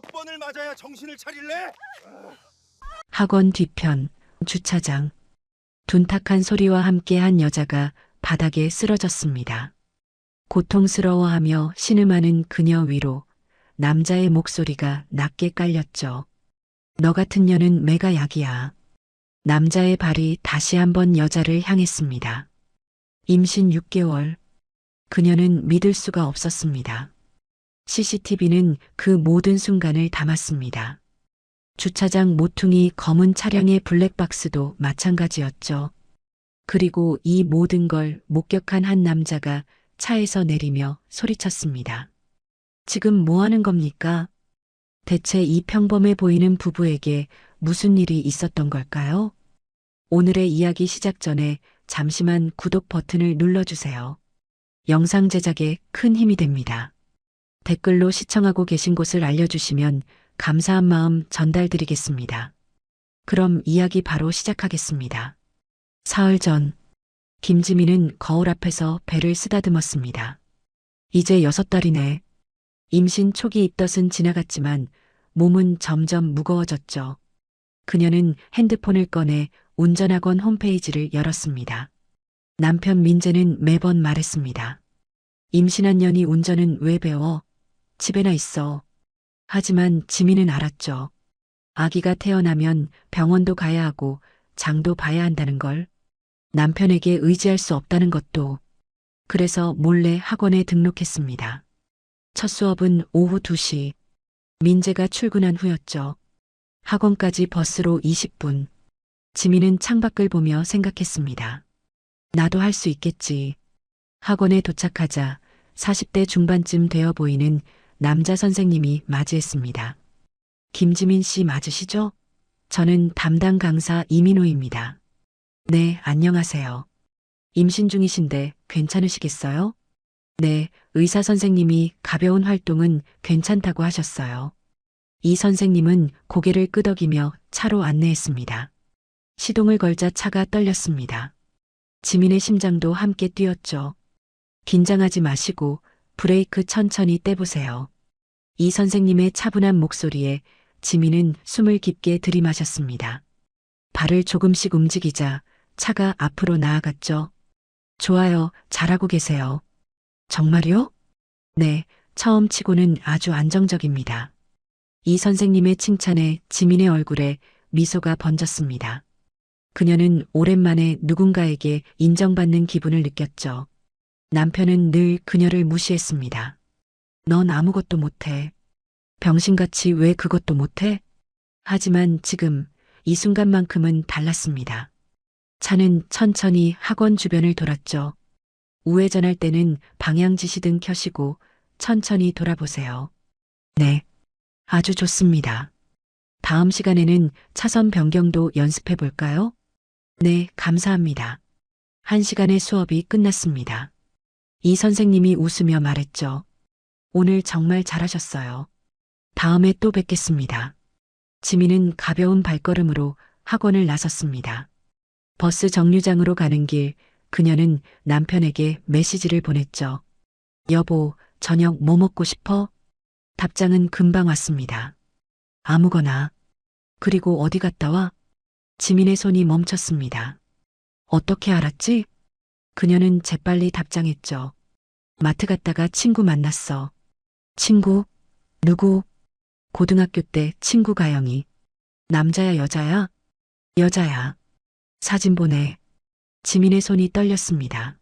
몇 번을 맞아야 정신을 차릴래? 학원 뒤편, 주차장. 둔탁한 소리와 함께 한 여자가 바닥에 쓰러졌습니다. 고통스러워하며 신음하는 그녀 위로 남자의 목소리가 낮게 깔렸죠. 너 같은 년은 매가 약이야. 남자의 발이 다시 한번 여자를 향했습니다. 임신 6개월. 그녀는 믿을 수가 없었습니다. CCTV는 그 모든 순간을 담았습니다. 주차장 모퉁이 검은 차량의 블랙박스도 마찬가지였죠. 그리고 이 모든 걸 목격한 한 남자가 차에서 내리며 소리쳤습니다. 지금 뭐 하는 겁니까? 대체 이 평범해 보이는 부부에게 무슨 일이 있었던 걸까요? 오늘의 이야기 시작 전에 잠시만 구독 버튼을 눌러주세요. 영상 제작에 큰 힘이 됩니다. 댓글로 시청하고 계신 곳을 알려주시면 감사한 마음 전달드리겠습니다. 그럼 이야기 바로 시작하겠습니다. 사흘 전, 김지민은 거울 앞에서 배를 쓰다듬었습니다. 이제 6달이네. 임신 초기 입덧은 지나갔지만 몸은 점점 무거워졌죠. 그녀는 핸드폰을 꺼내 운전학원 홈페이지를 열었습니다. 남편 민재는 매번 말했습니다. 임신한 년이 운전은 왜 배워? 집에나 있어. 하지만 지민은 알았죠. 아기가 태어나면 병원도 가야 하고 장도 봐야 한다는 걸. 남편에게 의지할 수 없다는 것도. 그래서 몰래 학원에 등록했습니다. 첫 수업은 오후 2시. 민재가 출근한 후였죠. 학원까지 버스로 20분. 지민은 창밖을 보며 생각했습니다. 나도 할 수 있겠지. 학원에 도착하자 40대 중반쯤 되어 보이는 남자 선생님이 맞이했습니다. 김지민 씨 맞으시죠? 저는 담당 강사 이민호입니다. 네, 안녕하세요. 임신 중이신데 괜찮으시겠어요? 네, 의사 선생님이 가벼운 활동은 괜찮다고 하셨어요. 이 선생님은 고개를 끄덕이며 차로 안내했습니다. 시동을 걸자 차가 떨렸습니다. 지민의 심장도 함께 뛰었죠. 긴장하지 마시고 브레이크 천천히 떼보세요. 이 선생님의 차분한 목소리에 지민은 숨을 깊게 들이마셨습니다. 발을 조금씩 움직이자 차가 앞으로 나아갔죠. 좋아요, 잘하고 계세요. 정말요? 네, 처음 치고는 아주 안정적입니다. 이 선생님의 칭찬에 지민의 얼굴에 미소가 번졌습니다. 그녀는 오랜만에 누군가에게 인정받는 기분을 느꼈죠. 남편은 늘 그녀를 무시했습니다. 넌 아무것도 못해. 병신같이 왜 그것도 못해? 하지만 지금 이 순간만큼은 달랐습니다. 차는 천천히 학원 주변을 돌았죠. 우회전할 때는 방향 지시등 켜시고 천천히 돌아보세요. 네, 아주 좋습니다. 다음 시간에는 차선 변경도 연습해 볼까요? 네, 감사합니다. 1시간의 수업이 끝났습니다. 이 선생님이 웃으며 말했죠. 오늘 정말 잘하셨어요. 다음에 또 뵙겠습니다. 지민은 가벼운 발걸음으로 학원을 나섰습니다. 버스 정류장으로 가는 길, 그녀는 남편에게 메시지를 보냈죠. 여보, 저녁 뭐 먹고 싶어? 답장은 금방 왔습니다. 아무거나. 그리고 어디 갔다 와? 지민의 손이 멈췄습니다. 어떻게 알았지? 그녀는 재빨리 답장했죠. 마트 갔다가 친구 만났어. 친구? 누구? 고등학교 때 친구 가영이. 남자야, 여자야? 여자야. 사진 보내. 지민의 손이 떨렸습니다.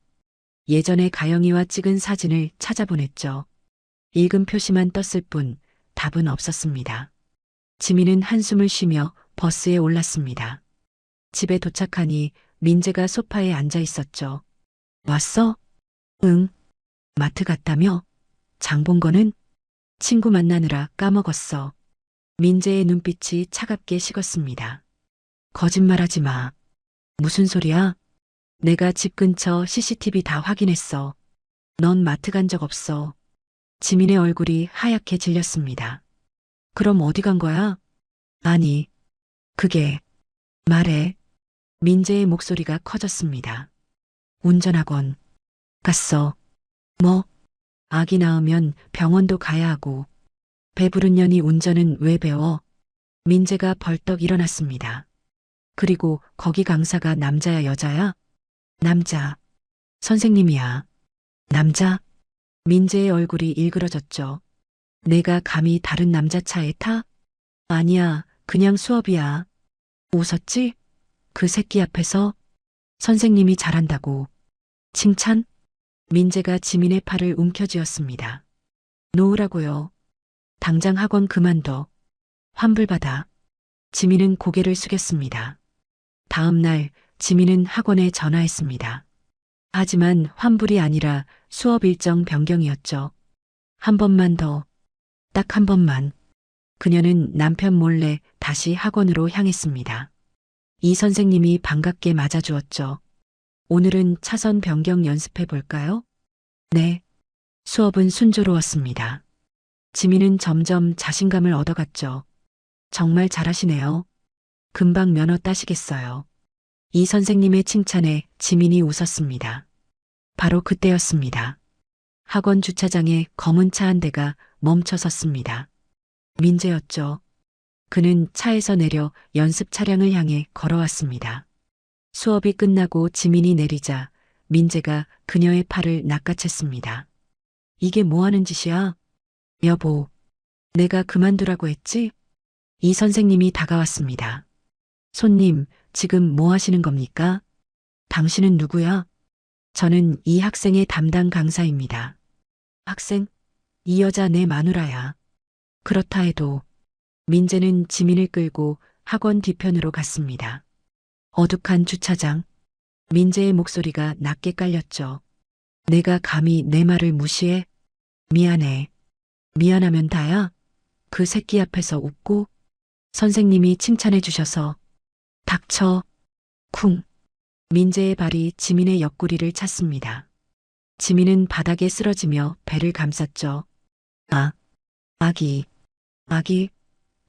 예전에 가영이와 찍은 사진을 찾아보냈죠. 읽은 표시만 떴을 뿐 답은 없었습니다. 지민은 한숨을 쉬며 버스에 올랐습니다. 집에 도착하니 민재가 소파에 앉아 있었죠. 왔어? 응. 마트 갔다며? 장 본 거는? 친구 만나느라 까먹었어. 민재의 눈빛이 차갑게 식었습니다. 거짓말하지 마. 무슨 소리야? 내가 집 근처 CCTV 다 확인했어. 넌 마트 간 적 없어. 지민의 얼굴이 하얗게 질렸습니다. 그럼 어디 간 거야? 아니, 그게, 말해. 민재의 목소리가 커졌습니다. 운전학원. 갔어. 뭐? 아기 낳으면 병원도 가야 하고. 배부른 년이 운전은 왜 배워? 민재가 벌떡 일어났습니다. 그리고 거기 강사가 남자야 여자야? 남자. 선생님이야. 남자? 민재의 얼굴이 일그러졌죠. 내가 감히 다른 남자 차에 타? 아니야, 그냥 수업이야. 웃었지? 그 새끼 앞에서? 선생님이 잘한다고. 칭찬? 민재가 지민의 팔을 움켜쥐었습니다. 놓으라고요. 당장 학원 그만둬. 환불받아. 지민은 고개를 숙였습니다. 다음 날 지민은 학원에 전화했습니다. 하지만 환불이 아니라 수업 일정 변경이었죠. 한 번만 더. 딱 한 번만. 그녀는 남편 몰래 다시 학원으로 향했습니다. 이 선생님이 반갑게 맞아주었죠. 오늘은 차선 변경 연습해 볼까요? 네. 수업은 순조로웠습니다. 지민은 점점 자신감을 얻어갔죠. 정말 잘하시네요. 금방 면허 따시겠어요. 이 선생님의 칭찬에 지민이 웃었습니다. 바로 그때였습니다. 학원 주차장에 검은 차 한 대가 멈춰 섰습니다. 민재였죠. 그는 차에서 내려 연습 차량을 향해 걸어왔습니다. 수업이 끝나고 지민이 내리자 민재가 그녀의 팔을 낚아챘습니다. 이게 뭐 하는 짓이야? 여보, 내가 그만두라고 했지? 이 선생님이 다가왔습니다. 손님, 지금 뭐 하시는 겁니까? 당신은 누구야? 저는 이 학생의 담당 강사입니다. 학생? 이 여자 내 마누라야. 그렇다 해도 민재는 지민을 끌고 학원 뒤편으로 갔습니다. 어둑한 주차장. 민재의 목소리가 낮게 깔렸죠. 내가 감히 내 말을 무시해? 미안해. 미안하면 다야? 그 새끼 앞에서 웃고? 선생님이 칭찬해 주셔서. 닥쳐. 쿵. 민재의 발이 지민의 옆구리를 찼습니다. 지민은 바닥에 쓰러지며 배를 감쌌죠. 아, 아기. 아기,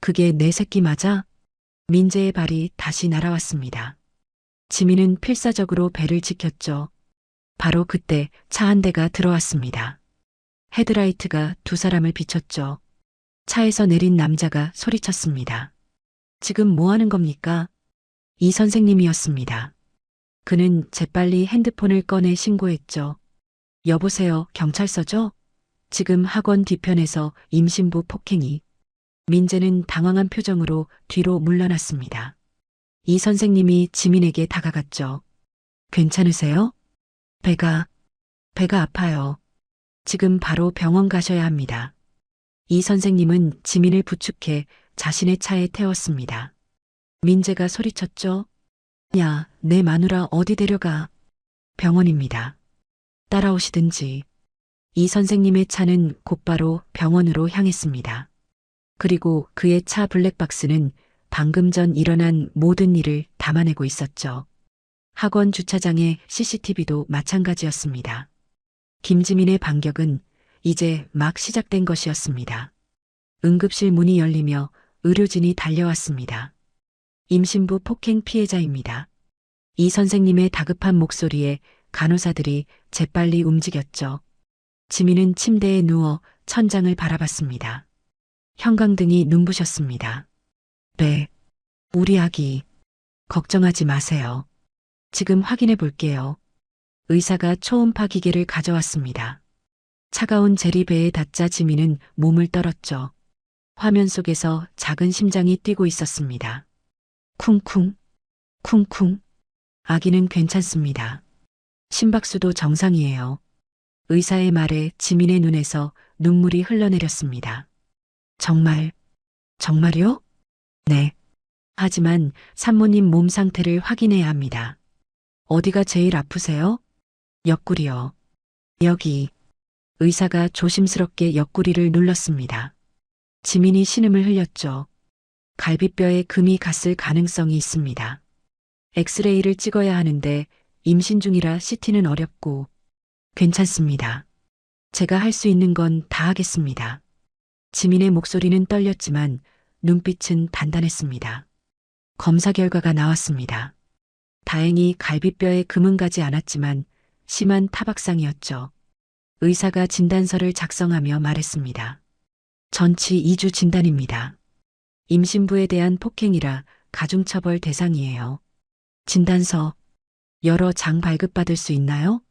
그게 내 새끼 맞아? 민재의 발이 다시 날아왔습니다. 지민은 필사적으로 배를 지켰죠. 바로 그때 차 한 대가 들어왔습니다. 헤드라이트가 두 사람을 비췄죠. 차에서 내린 남자가 소리쳤습니다. 지금 뭐 하는 겁니까? 이 선생님이었습니다. 그는 재빨리 핸드폰을 꺼내 신고했죠. 여보세요, 경찰서죠? 지금 학원 뒤편에서 임신부 폭행이. 민재는 당황한 표정으로 뒤로 물러났습니다. 이 선생님이 지민에게 다가갔죠. 괜찮으세요? 배가 아파요. 지금 바로 병원 가셔야 합니다. 이 선생님은 지민을 부축해 자신의 차에 태웠습니다. 민재가 소리쳤죠. 야, 내 마누라 어디 데려가? 병원입니다. 따라오시든지. 이 선생님의 차는 곧바로 병원으로 향했습니다. 그리고 그의 차 블랙박스는 방금 전 일어난 모든 일을 담아내고 있었죠. 학원 주차장의 CCTV도 마찬가지였습니다. 김지민의 반격은 이제 막 시작된 것이었습니다. 응급실 문이 열리며 의료진이 달려왔습니다. 임신부 폭행 피해자입니다. 이 선생님의 다급한 목소리에 간호사들이 재빨리 움직였죠. 지민은 침대에 누워 천장을 바라봤습니다. 형광등이 눈부셨습니다. 네, 우리 아기. 걱정하지 마세요. 지금 확인해 볼게요. 의사가 초음파 기계를 가져왔습니다. 차가운 제리배에 닿자 지민은 몸을 떨었죠. 화면 속에서 작은 심장이 뛰고 있었습니다. 쿵쿵, 쿵쿵. 아기는 괜찮습니다. 심박수도 정상이에요. 의사의 말에 지민의 눈에서 눈물이 흘러내렸습니다. 정말요? 네. 하지만 산모님 몸 상태를 확인해야 합니다. 어디가 제일 아프세요? 옆구리요. 여기. 의사가 조심스럽게 옆구리를 눌렀습니다. 지민이 신음을 흘렸죠. 갈비뼈에 금이 갔을 가능성이 있습니다. 엑스레이를 찍어야 하는데 임신 중이라 CT는 어렵고. 괜찮습니다. 제가 할 수 있는 건 다 하겠습니다. 지민의 목소리는 떨렸지만 눈빛은 단단했습니다. 검사 결과가 나왔습니다. 다행히 갈비뼈에 금은 가지 않았지만 심한 타박상이었죠. 의사가 진단서를 작성하며 말했습니다. 전치 2주 진단입니다. 임신부에 대한 폭행이라 가중처벌 대상이에요. 진단서 여러 장 발급받을 수 있나요?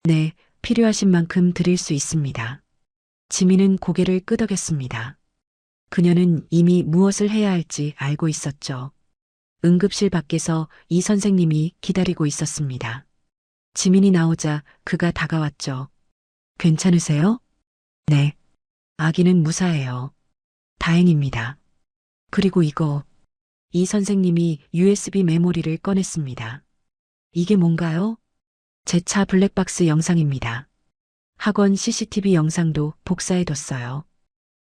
네, 필요하신 만큼 드릴 수 있습니다. 지민은 고개를 끄덕였습니다. 그녀는 이미 무엇을 해야 할지 알고 있었죠. 응급실 밖에서 이 선생님이 기다리고 있었습니다. 지민이 나오자 그가 다가왔죠. 괜찮으세요? 네. 아기는 무사해요. 다행입니다. 그리고 이거. 이 선생님이 USB 메모리를 꺼냈습니다. 이게 뭔가요? 제 차 블랙박스 영상입니다. 학원 CCTV 영상도 복사해뒀어요.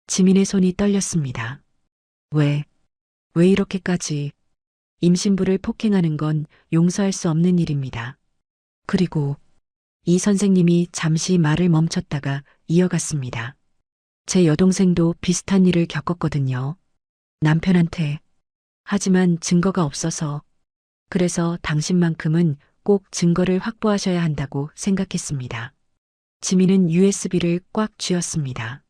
지민의 손이 떨렸습니다. 왜 이렇게까지? 임신부를 폭행하는 건 용서할 수 없는 일입니다. 그리고 이 선생님이 잠시 말을 멈췄다가 이어갔습니다. 제 여동생도 비슷한 일을 겪었거든요. 남편한테. 하지만 증거가 없어서. 그래서 당신만큼은 꼭 증거를 확보하셔야 한다고 생각했습니다. 지민은 USB를 꽉 쥐었습니다.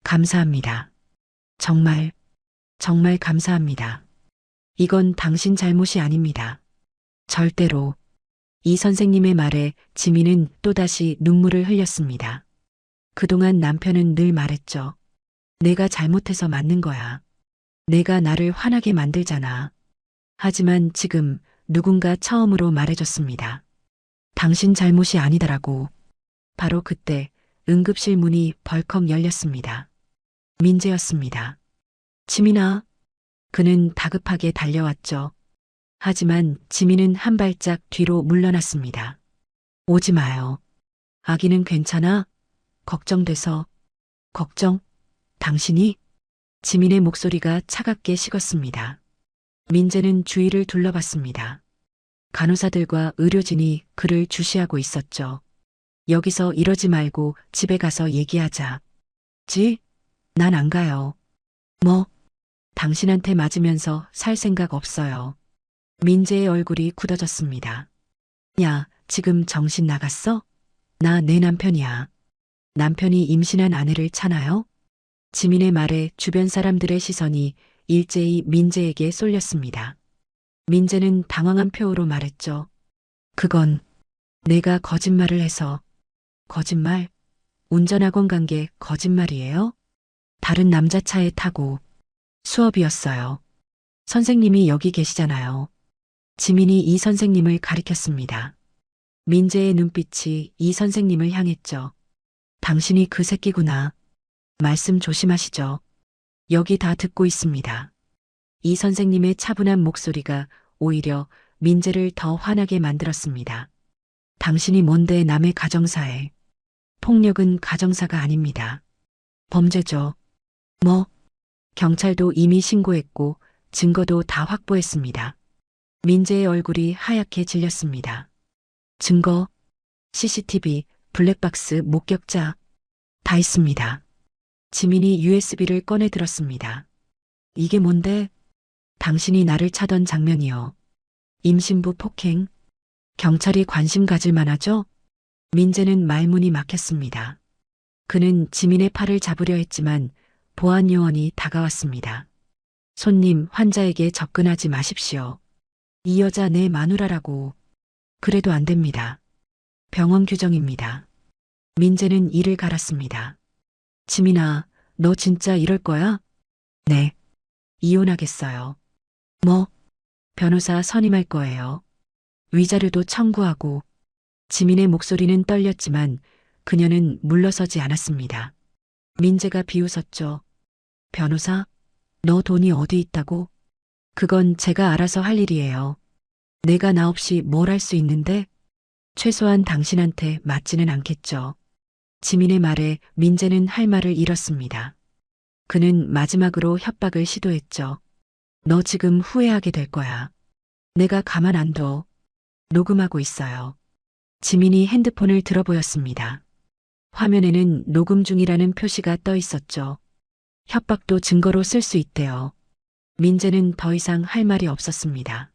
감사합니다. 정말 감사합니다. 이건 당신 잘못이 아닙니다. 절대로. 이 선생님의 말에 지민은 또다시 눈물을 흘렸습니다. 그동안 남편은 늘 말했죠. 내가 잘못해서 맞는 거야. 내가 나를 화나게 만들잖아. 하지만 지금 누군가 처음으로 말해줬습니다. 당신 잘못이 아니더라고. 바로 그때 응급실 문이 벌컥 열렸습니다. 민재였습니다. 지민아. 그는 다급하게 달려왔죠. 하지만 지민은 한 발짝 뒤로 물러났습니다. 오지 마요. 아기는 괜찮아? 걱정돼서. 걱정? 당신이? 지민의 목소리가 차갑게 식었습니다. 민재는 주위를 둘러봤습니다. 간호사들과 의료진이 그를 주시하고 있었죠. 여기서 이러지 말고 집에 가서 얘기하자. 난 안 가요. 뭐? 당신한테 맞으면서 살 생각 없어요. 민재의 얼굴이 굳어졌습니다. 야, 지금 정신 나갔어? 나 내 남편이야. 남편이 임신한 아내를 차나요? 지민의 말에 주변 사람들의 시선이 일제히 민재에게 쏠렸습니다. 민재는 당황한 표호로 말했죠. 그건 내가 거짓말을 해서. 거짓말? 운전학원 간 게 거짓말이에요? 다른 남자 차에 타고. 수업이었어요. 선생님이 여기 계시잖아요. 지민이 이 선생님을 가리켰습니다. 민재의 눈빛이 이 선생님을 향했죠. 당신이 그 새끼구나. 말씀 조심하시죠. 여기 다 듣고 있습니다. 이 선생님의 차분한 목소리가 오히려 민재를 더 화나게 만들었습니다. 당신이 뭔데 남의 가정사에. 폭력은 가정사가 아닙니다. 범죄죠. 뭐? 경찰도 이미 신고했고 증거도 다 확보했습니다. 민재의 얼굴이 하얗게 질렸습니다. 증거, CCTV, 블랙박스, 목격자 다 있습니다. 지민이 USB를 꺼내 들었습니다. 이게 뭔데? 당신이 나를 차던 장면이요. 임신부 폭행. 경찰이 관심 가질 만하죠? 민재는 말문이 막혔습니다. 그는 지민의 팔을 잡으려 했지만 보안 요원이 다가왔습니다. 손님, 환자에게 접근하지 마십시오. 이 여자 내 마누라라고. 그래도 안 됩니다. 병원 규정입니다. 민재는 이를 갈았습니다. 지민아, 너 진짜 이럴 거야? 네. 이혼하겠어요. 뭐? 변호사 선임할 거예요. 위자료도 청구하고. 지민의 목소리는 떨렸지만 그녀는 물러서지 않았습니다. 민재가 비웃었죠. 변호사? 너 돈이 어디 있다고? 그건 제가 알아서 할 일이에요. 내가 나 없이 뭘 할 수 있는데? 최소한 당신한테 맞지는 않겠죠. 지민의 말에 민재는 할 말을 잃었습니다. 그는 마지막으로 협박을 시도했죠. 너 지금 후회하게 될 거야. 내가 가만 안 둬. 녹음하고 있어요. 지민이 핸드폰을 들어보였습니다. 화면에는 녹음 중이라는 표시가 떠 있었죠. 협박도 증거로 쓸 수 있대요. 민재는 더 이상 할 말이 없었습니다.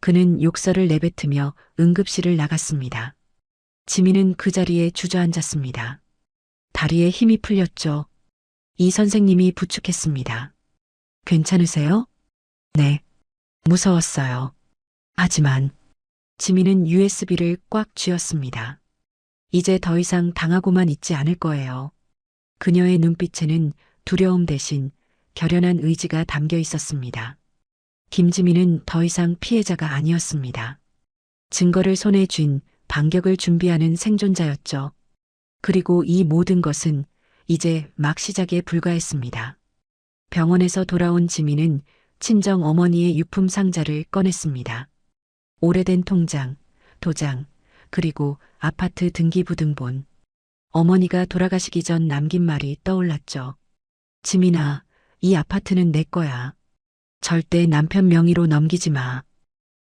그는 욕설을 내뱉으며 응급실을 나갔습니다. 지민은 그 자리에 주저앉았습니다. 다리에 힘이 풀렸죠. 이 선생님이 부축했습니다. 괜찮으세요? 네. 무서웠어요. 하지만 지민은 USB를 꽉 쥐었습니다. 이제 더 이상 당하고만 있지 않을 거예요. 그녀의 눈빛에는 두려움 대신 결연한 의지가 담겨 있었습니다. 김지민은 더 이상 피해자가 아니었습니다. 증거를 손에 쥔 반격을 준비하는 생존자였죠. 그리고 이 모든 것은 이제 막 시작에 불과했습니다. 병원에서 돌아온 지민은 친정 어머니의 유품 상자를 꺼냈습니다. 오래된 통장, 도장, 그리고 아파트 등기부등본. 어머니가 돌아가시기 전 남긴 말이 떠올랐죠. 지민아, 이 아파트는 내 거야. 절대 남편 명의로 넘기지 마.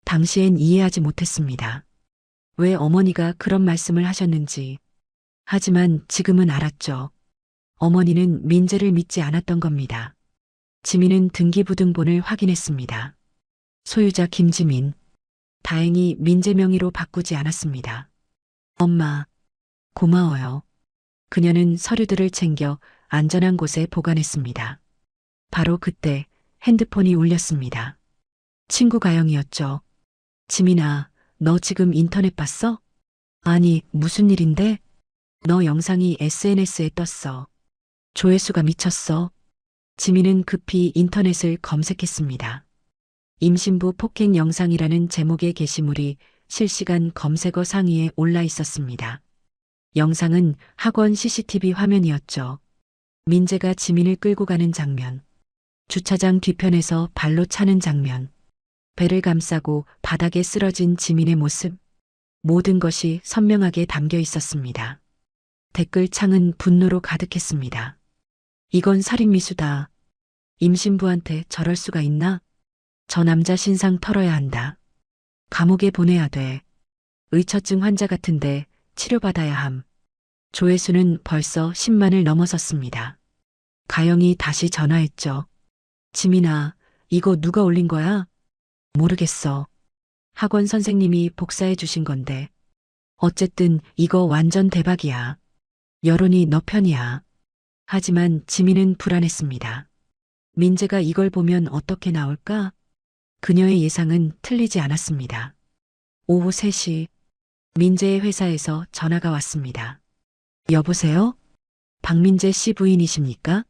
당시엔 이해하지 못했습니다. 왜 어머니가 그런 말씀을 하셨는지. 하지만 지금은 알았죠. 어머니는 민재를 믿지 않았던 겁니다. 지민은 등기부등본을 확인했습니다. 소유자 김지민. 다행히 민재 명의로 바꾸지 않았습니다. 엄마, 고마워요. 그녀는 서류들을 챙겨 안전한 곳에 보관했습니다. 바로 그때 핸드폰이 울렸습니다. 친구 가영이었죠. 지민아, 너 지금 인터넷 봤어? 아니, 무슨 일인데? 너 영상이 SNS에 떴어. 조회수가 미쳤어. 지민은 급히 인터넷을 검색했습니다. 임신부 폭행 영상이라는 제목의 게시물이 실시간 검색어 상위에 올라 있었습니다. 영상은 학원 CCTV 화면이었죠. 민재가 지민을 끌고 가는 장면. 주차장 뒤편에서 발로 차는 장면. 배를 감싸고 바닥에 쓰러진 지민의 모습. 모든 것이 선명하게 담겨 있었습니다. 댓글창은 분노로 가득했습니다. 이건 살인미수다. 임신부한테 저럴 수가 있나? 저 남자 신상 털어야 한다. 감옥에 보내야 돼. 의처증 환자 같은데 치료받아야 함. 조회수는 벌써 10만을 넘어섰습니다. 가영이 다시 전화했죠. 지민아, 이거 누가 올린 거야? 모르겠어. 학원 선생님이 복사해 주신 건데. 어쨌든 이거 완전 대박이야. 여론이 너 편이야. 하지만 지민은 불안했습니다. 민재가 이걸 보면 어떻게 나올까? 그녀의 예상은 틀리지 않았습니다. 오후 3시 민재의 회사에서 전화가 왔습니다. 여보세요? 박민재 씨 부인이십니까?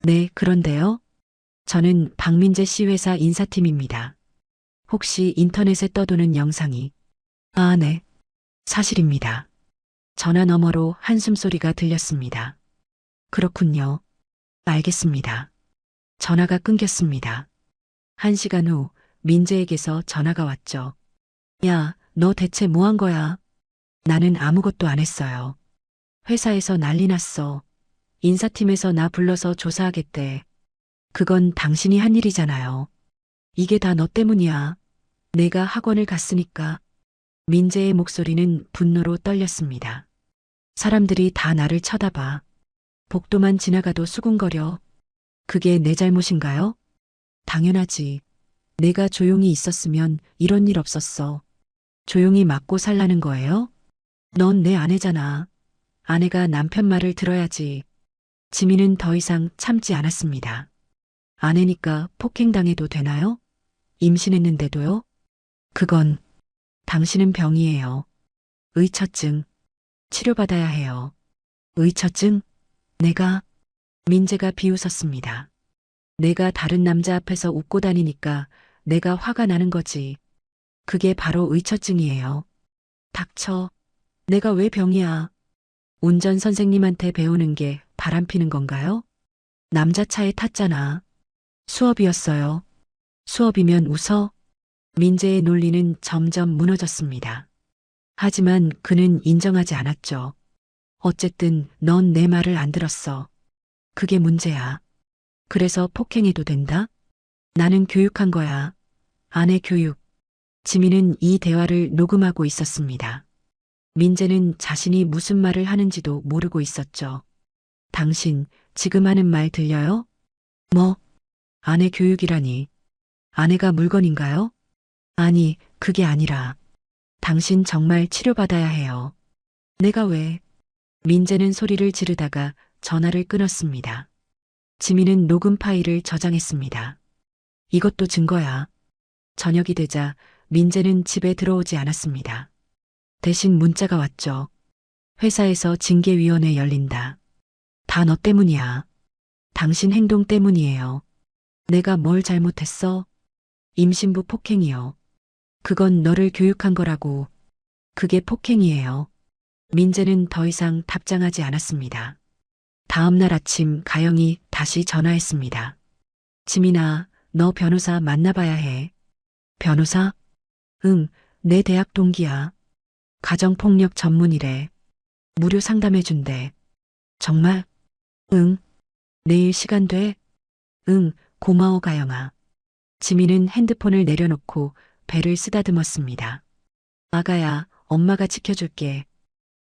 네, 그런데요. 저는 박민재 씨 회사 인사팀입니다. 혹시 인터넷에 떠도는 영상이? 아, 네. 사실입니다. 전화 너머로 한숨소리가 들렸습니다. 그렇군요. 알겠습니다. 전화가 끊겼습니다. 1시간 후 민재에게서 전화가 왔죠. 야, 너 대체 뭐 한 거야? 나는 아무것도 안 했어요. 회사에서 난리 났어. 인사팀에서 나 불러서 조사하겠대. 그건 당신이 한 일이잖아요. 이게 다 너 때문이야. 내가 학원을 갔으니까. 민재의 목소리는 분노로 떨렸습니다. 사람들이 다 나를 쳐다봐. 복도만 지나가도 수군거려. 그게 내 잘못인가요? 당연하지. 내가 조용히 있었으면 이런 일 없었어. 조용히 맞고 살라는 거예요? 넌 내 아내잖아. 아내가 남편 말을 들어야지. 지민은 더 이상 참지 않았습니다. 아내니까 폭행당해도 되나요? 임신했는데도요? 그건 당신은 병이에요. 의처증. 치료받아야 해요. 의처증? 내가? 민재가 비웃었습니다. 내가 다른 남자 앞에서 웃고 다니니까 내가 화가 나는 거지. 그게 바로 의처증이에요. 닥쳐. 내가 왜 병이야? 운전 선생님한테 배우는 게 바람피는 건가요? 남자 차에 탔잖아. 수업이었어요. 수업이면 웃어? 민재의 논리는 점점 무너졌습니다. 하지만 그는 인정하지 않았죠. 어쨌든 넌 내 말을 안 들었어. 그게 문제야. 그래서 폭행해도 된다? 나는 교육한 거야. 아내 교육. 지민은 이 대화를 녹음하고 있었습니다. 민재는 자신이 무슨 말을 하는지도 모르고 있었죠. 당신 지금 하는 말 들려요? 뭐? 아내 교육이라니. 아내가 물건인가요? 아니, 그게 아니라. 당신 정말 치료받아야 해요. 내가 왜? 민재는 소리를 지르다가 전화를 끊었습니다. 지민은 녹음 파일을 저장했습니다. 이것도 증거야. 저녁이 되자 민재는 집에 들어오지 않았습니다. 대신 문자가 왔죠. 회사에서 징계위원회 열린다. 다 너 때문이야. 당신 행동 때문이에요. 내가 뭘 잘못했어? 임신부 폭행이요. 그건 너를 교육한 거라고. 그게 폭행이에요. 민재는 더 이상 답장하지 않았습니다. 다음 날 아침 가영이 다시 전화했습니다. 지민아, 너 변호사 만나봐야 해. 변호사? 응, 내 대학 동기야. 가정폭력 전문이래. 무료 상담해준대. 정말? 응. 내일 시간 돼? 응, 고마워 가영아. 지민은 핸드폰을 내려놓고 배를 쓰다듬었습니다. 아가야, 엄마가 지켜줄게.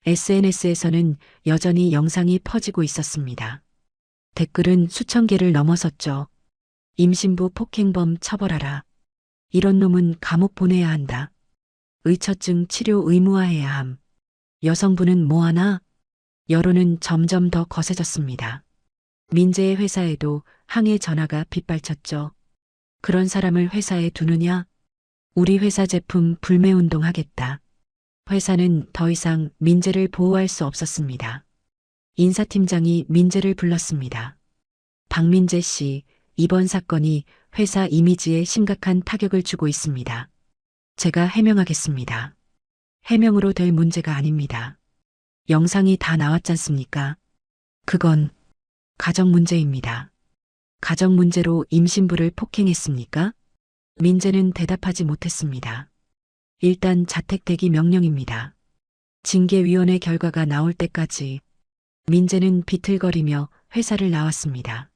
SNS에서는 여전히 영상이 퍼지고 있었습니다. 댓글은 수천 개를 넘어섰죠. 임신부 폭행범 처벌하라. 이런 놈은 감옥 보내야 한다. 의처증 치료 의무화해야 함. 여성부는 뭐하나? 여론은 점점 더 거세졌습니다. 민재의 회사에도 항의 전화가 빗발쳤죠. 그런 사람을 회사에 두느냐? 우리 회사 제품 불매운동 하겠다. 회사는 더 이상 민재를 보호할 수 없었습니다. 인사팀장이 민재를 불렀습니다. 박민재 씨, 이번 사건이 회사 이미지에 심각한 타격을 주고 있습니다. 제가 해명하겠습니다. 해명으로 될 문제가 아닙니다. 영상이 다 나왔잖습니까? 그건 가정 문제입니다. 가정 문제로 임신부를 폭행했습니까? 민재는 대답하지 못했습니다. 일단 자택 대기 명령입니다. 징계위원회 결과가 나올 때까지 민재는 비틀거리며 회사를 나왔습니다.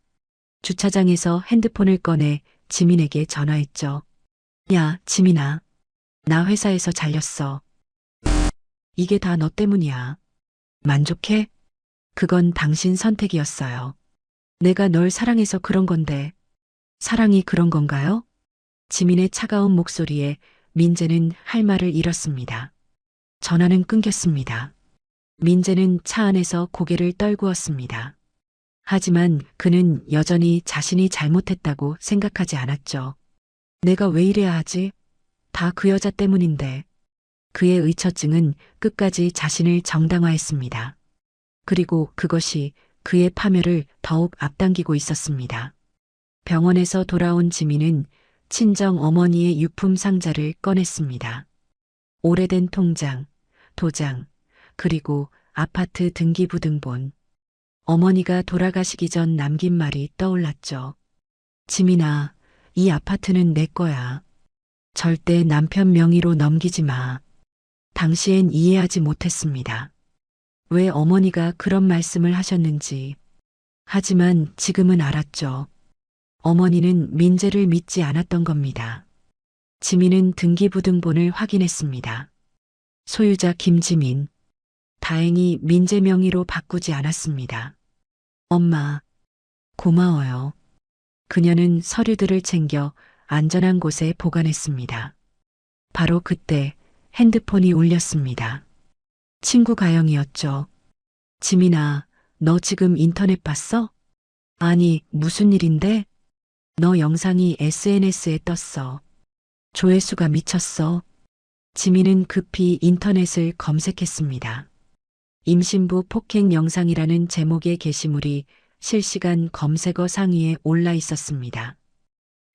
주차장에서 핸드폰을 꺼내 지민에게 전화했죠. 야, 지민아. 나 회사에서 잘렸어. 이게 다 너 때문이야. 만족해? 그건 당신 선택이었어요. 내가 널 사랑해서 그런 건데. 사랑이 그런 건가요? 지민의 차가운 목소리에 민재는 할 말을 잃었습니다. 전화는 끊겼습니다. 민재는 차 안에서 고개를 떨구었습니다. 하지만 그는 여전히 자신이 잘못했다고 생각하지 않았죠. 내가 왜 이래야 하지? 다 그 여자 때문인데. 그의 의처증은 끝까지 자신을 정당화했습니다. 그리고 그것이 그의 파멸을 더욱 앞당기고 있었습니다. 병원에서 돌아온 지민은 친정 어머니의 유품 상자를 꺼냈습니다. 오래된 통장, 도장, 그리고 아파트 등기부등본. 어머니가 돌아가시기 전 남긴 말이 떠올랐죠. 지민아, 이 아파트는 내 거야. 절대 남편 명의로 넘기지 마. 당시엔 이해하지 못했습니다. 왜 어머니가 그런 말씀을 하셨는지. 하지만 지금은 알았죠. 어머니는 민재를 믿지 않았던 겁니다. 지민은 등기부등본을 확인했습니다. 소유자 김지민. 다행히 민재 명의로 바꾸지 않았습니다. 엄마, 고마워요. 그녀는 서류들을 챙겨 안전한 곳에 보관했습니다. 바로 그때 핸드폰이 울렸습니다. 친구 가영이었죠. 지민아, 너 지금 인터넷 봤어? 아니, 무슨 일인데? 너 영상이 SNS에 떴어. 조회수가 미쳤어. 지민은 급히 인터넷을 검색했습니다. 임신부 폭행 영상이라는 제목의 게시물이 실시간 검색어 상위에 올라 있었습니다.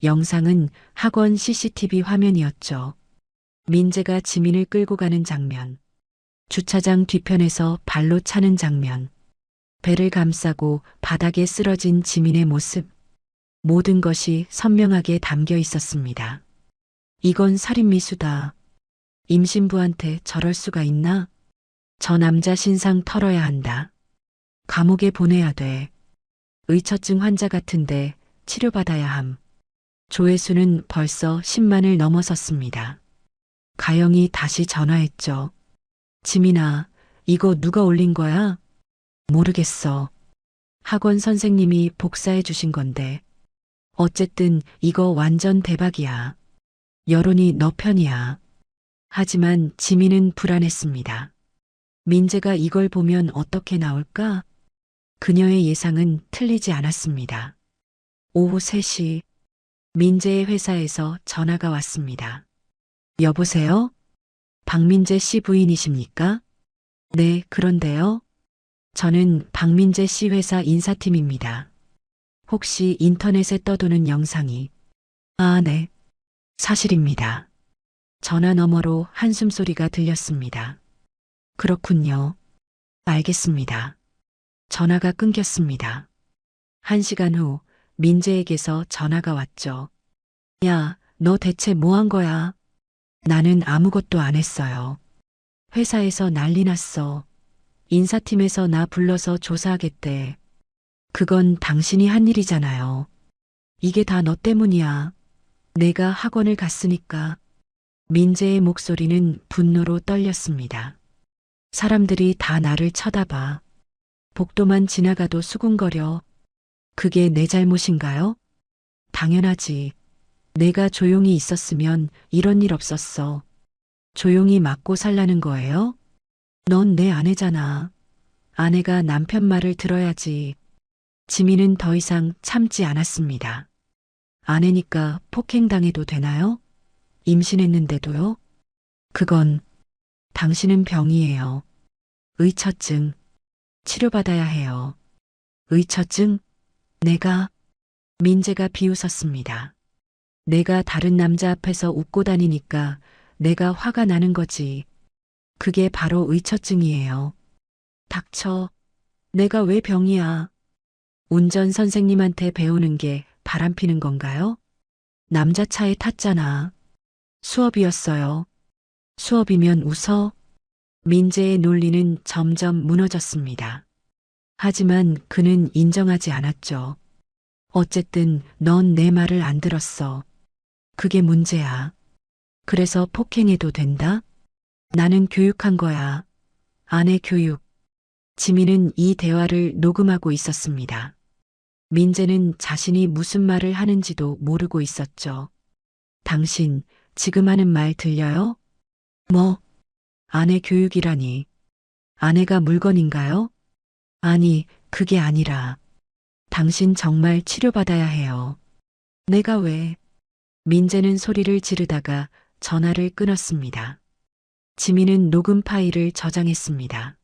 영상은 학원 CCTV 화면이었죠. 민재가 지민을 끌고 가는 장면, 주차장 뒤편에서 발로 차는 장면, 배를 감싸고 바닥에 쓰러진 지민의 모습, 모든 것이 선명하게 담겨 있었습니다. 이건 살인미수다. 임신부한테 저럴 수가 있나? 저 남자 신상 털어야 한다. 감옥에 보내야 돼. 의처증 환자 같은데 치료받아야 함. 조회수는 벌써 10만을 넘어섰습니다. 가영이 다시 전화했죠. 지민아, 이거 누가 올린 거야? 모르겠어. 학원 선생님이 복사해 주신 건데. 어쨌든 이거 완전 대박이야. 여론이 너 편이야. 하지만 지민은 불안했습니다. 민재가 이걸 보면 어떻게 나올까? 그녀의 예상은 틀리지 않았습니다. 오후 3시 민재의 회사에서 전화가 왔습니다. 여보세요? 박민재 씨 부인이십니까? 네, 그런데요. 저는 박민재 씨 회사 인사팀입니다. 혹시 인터넷에 떠도는 영상이 아, 네. 사실입니다. 전화 너머로 한숨소리가 들렸습니다. 그렇군요. 알겠습니다. 전화가 끊겼습니다. 1시간 후 민재에게서 전화가 왔죠. 야, 너 대체 뭐 한 거야? 나는 아무것도 안 했어요. 회사에서 난리 났어. 인사팀에서 나 불러서 조사하겠대. 그건 당신이 한 일이잖아요. 이게 다 너 때문이야. 내가 학원을 갔으니까. 민재의 목소리는 분노로 떨렸습니다. 사람들이 다 나를 쳐다봐. 복도만 지나가도 수군거려. 그게 내 잘못인가요? 당연하지. 내가 조용히 있었으면 이런 일 없었어. 조용히 맞고 살라는 거예요? 넌 내 아내잖아. 아내가 남편 말을 들어야지. 지민은 더 이상 참지 않았습니다. 아내니까 폭행당해도 되나요? 임신했는데도요? 그건 당신은 병이에요. 의처증. 치료받아야 해요. 의처증? 내가 민재가 비웃었습니다. 내가 다른 남자 앞에서 웃고 다니니까 내가 화가 나는 거지. 그게 바로 의처증이에요. 닥쳐. 내가 왜 병이야? 운전 선생님한테 배우는 게 바람피는 건가요? 남자 차에 탔잖아. 수업이었어요. 수업이면 웃어? 민재의 논리는 점점 무너졌습니다. 하지만 그는 인정하지 않았죠. 어쨌든 넌 내 말을 안 들었어. 그게 문제야. 그래서 폭행해도 된다? 나는 교육한 거야. 아내 교육. 지민은 이 대화를 녹음하고 있었습니다. 민재는 자신이 무슨 말을 하는지도 모르고 있었죠. 당신 지금 하는 말 들려요? 뭐? 아내 교육이라니. 아내가 물건인가요? 아니, 그게 아니라. 당신 정말 치료받아야 해요. 내가 왜? 민재는 소리를 지르다가 전화를 끊었습니다. 지민은 녹음 파일을 저장했습니다.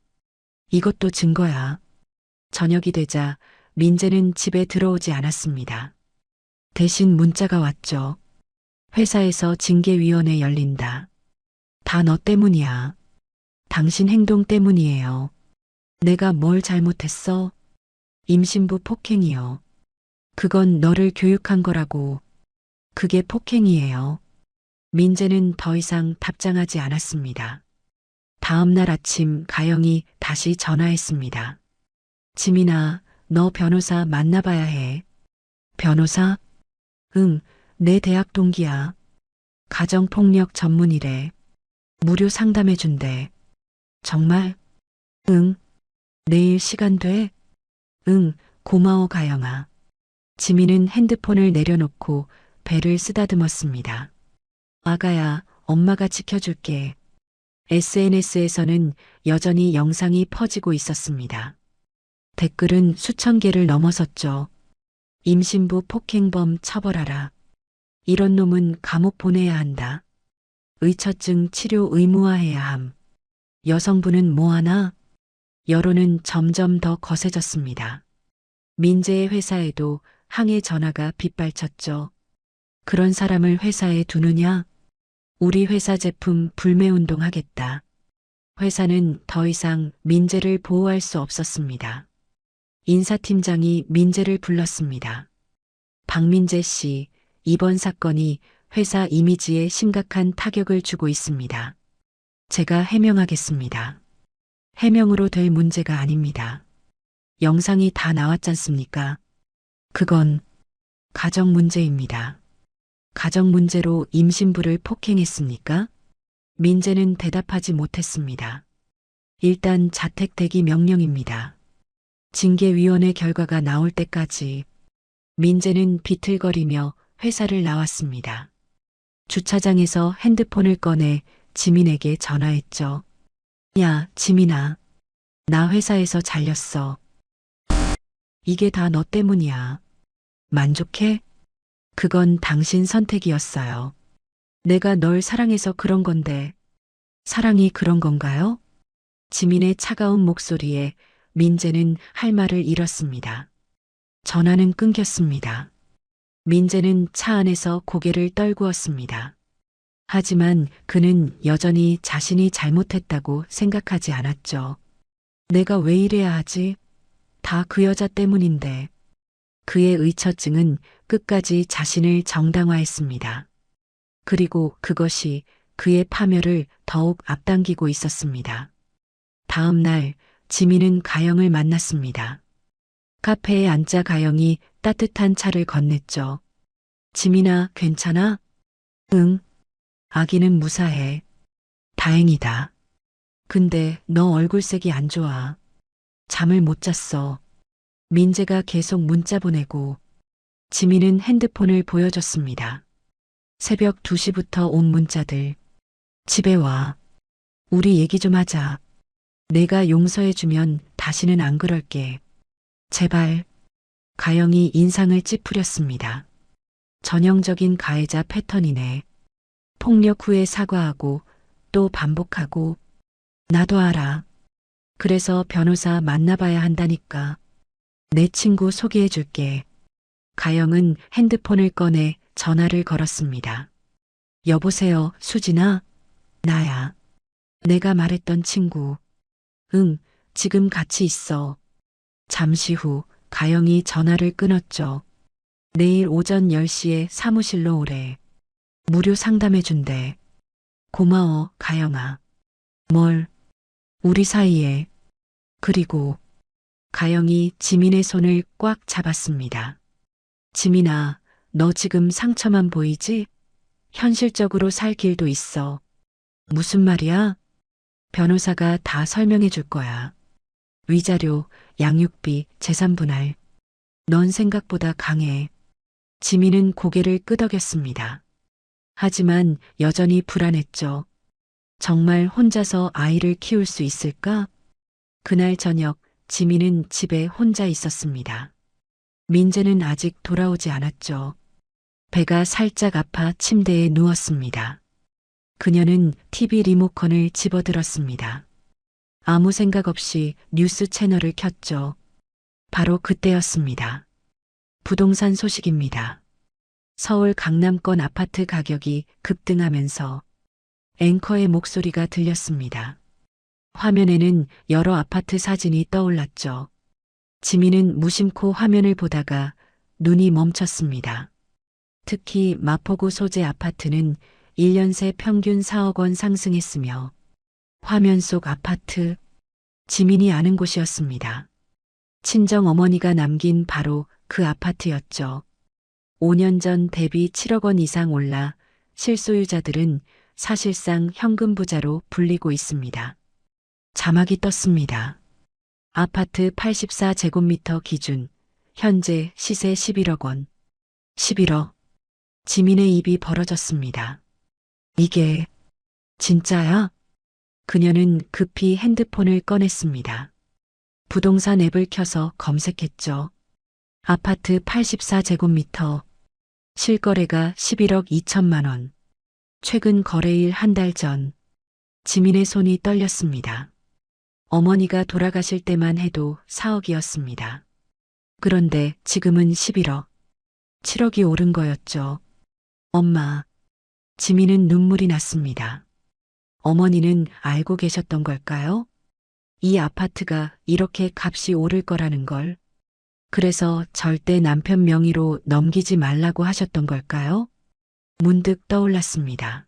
이것도 증거야. 저녁이 되자 민재는 집에 들어오지 않았습니다. 대신 문자가 왔죠. 회사에서 징계위원회 열린다. 다 너 때문이야. 당신 행동 때문이에요. 내가 뭘 잘못했어? 임신부 폭행이요. 그건 너를 교육한 거라고. 그게 폭행이에요. 민재는 더 이상 답장하지 않았습니다. 다음 날 아침 가영이 다시 전화했습니다. 지민아, 너 변호사 만나봐야 해. 변호사? 응, 내 대학 동기야. 가정폭력 전문이래. 무료 상담해준대. 정말? 응. 내일 시간 돼? 응, 고마워 가영아. 지민은 핸드폰을 내려놓고 배를 쓰다듬었습니다. 아가야, 엄마가 지켜줄게. SNS에서는 여전히 영상이 퍼지고 있었습니다. 댓글은 수천 개를 넘어섰죠. 임신부 폭행범 처벌하라. 이런 놈은 감옥 보내야 한다. 의처증 치료 의무화해야 함. 여성부는 뭐하나? 여론은 점점 더 거세졌습니다. 민재의 회사에도 항해 전화가 빗발쳤죠. 그런 사람을 회사에 두느냐? 우리 회사 제품 불매운동 하겠다. 회사는 더 이상 민재를 보호할 수 없었습니다. 인사팀장이 민재를 불렀습니다. 박민재 씨, 이번 사건이 회사 이미지에 심각한 타격을 주고 있습니다. 제가 해명하겠습니다. 해명으로 될 문제가 아닙니다. 영상이 다 나왔잖습니까? 그건 가정 문제입니다. 가정 문제로 임신부를 폭행했습니까? 민재는 대답하지 못했습니다. 일단 자택 대기 명령입니다. 징계위원회 결과가 나올 때까지 민재는 비틀거리며 회사를 나왔습니다. 주차장에서 핸드폰을 꺼내 지민에게 전화했죠. 야, 지민아. 나 회사에서 잘렸어. 이게 다 너 때문이야. 만족해? 그건 당신 선택이었어요. 내가 널 사랑해서 그런 건데, 사랑이 그런 건가요? 지민의 차가운 목소리에 민재는 할 말을 잃었습니다. 전화는 끊겼습니다. 민재는 차 안에서 고개를 떨구었습니다. 하지만 그는 여전히 자신이 잘못했다고 생각하지 않았죠. 내가 왜 이래야 하지? 다 그 여자 때문인데. 그의 의처증은 끝까지 자신을 정당화했습니다. 그리고 그것이 그의 파멸을 더욱 앞당기고 있었습니다. 다음 날 지민은 가영을 만났습니다. 카페에 앉자 가영이 따뜻한 차를 건넸죠. 지민아, 괜찮아? 응. 아기는 무사해. 다행이다. 근데 너 얼굴색이 안 좋아. 잠을 못 잤어. 민재가 계속 문자 보내고 지민은 핸드폰을 보여줬습니다. 새벽 2시부터 온 문자들. 집에 와. 우리 얘기 좀 하자. 내가 용서해주면 다시는 안 그럴게. 제발. 가영이 인상을 찌푸렸습니다. 전형적인 가해자 패턴이네. 폭력 후에 사과하고 또 반복하고. 나도 알아. 그래서 변호사 만나봐야 한다니까. 내 친구 소개해줄게. 가영은 핸드폰을 꺼내 전화를 걸었습니다. 여보세요, 수진아? 나야. 내가 말했던 친구. 응, 지금 같이 있어. 잠시 후 가영이 전화를 끊었죠. 내일 오전 10시에 사무실로 오래. 무료 상담해준대. 고마워, 가영아. 뭘? 우리 사이에. 그리고 가영이 지민의 손을 꽉 잡았습니다. 지민아, 너 지금 상처만 보이지? 현실적으로 살 길도 있어. 무슨 말이야? 변호사가 다 설명해 줄 거야. 위자료, 양육비, 재산 분할. 넌 생각보다 강해. 지민은 고개를 끄덕였습니다. 하지만 여전히 불안했죠. 정말 혼자서 아이를 키울 수 있을까? 그날 저녁 지민은 집에 혼자 있었습니다. 민재는 아직 돌아오지 않았죠. 배가 살짝 아파 침대에 누웠습니다. 그녀는 TV 리모컨을 집어들었습니다. 아무 생각 없이 뉴스 채널을 켰죠. 바로 그때였습니다. 부동산 소식입니다. 서울 강남권 아파트 가격이 급등하면서 앵커의 목소리가 들렸습니다. 화면에는 여러 아파트 사진이 떠올랐죠. 지민은 무심코 화면을 보다가 눈이 멈췄습니다. 특히 마포구 소재 아파트는 1년 새 평균 4억 원 상승했으며 화면 속 아파트, 지민이 아는 곳이었습니다. 친정 어머니가 남긴 바로 그 아파트였죠. 5년 전 대비 7억 원 이상 올라 실소유자들은 사실상 현금 부자로 불리고 있습니다. 자막이 떴습니다. 아파트 84제곱미터 기준, 현재 시세 11억 원. 11억. 지민의 입이 벌어졌습니다. 이게 진짜야? 그녀는 급히 핸드폰을 꺼냈습니다. 부동산 앱을 켜서 검색했죠. 아파트 84제곱미터. 실거래가 11억 2천만 원. 최근 거래일 한 달 전. 지민의 손이 떨렸습니다. 어머니가 돌아가실 때만 해도 4억이었습니다. 그런데 지금은 11억. 7억이 오른 거였죠. 엄마. 지민은 눈물이 났습니다. 어머니는 알고 계셨던 걸까요? 이 아파트가 이렇게 값이 오를 거라는 걸. 그래서 절대 남편 명의로 넘기지 말라고 하셨던 걸까요? 문득 떠올랐습니다.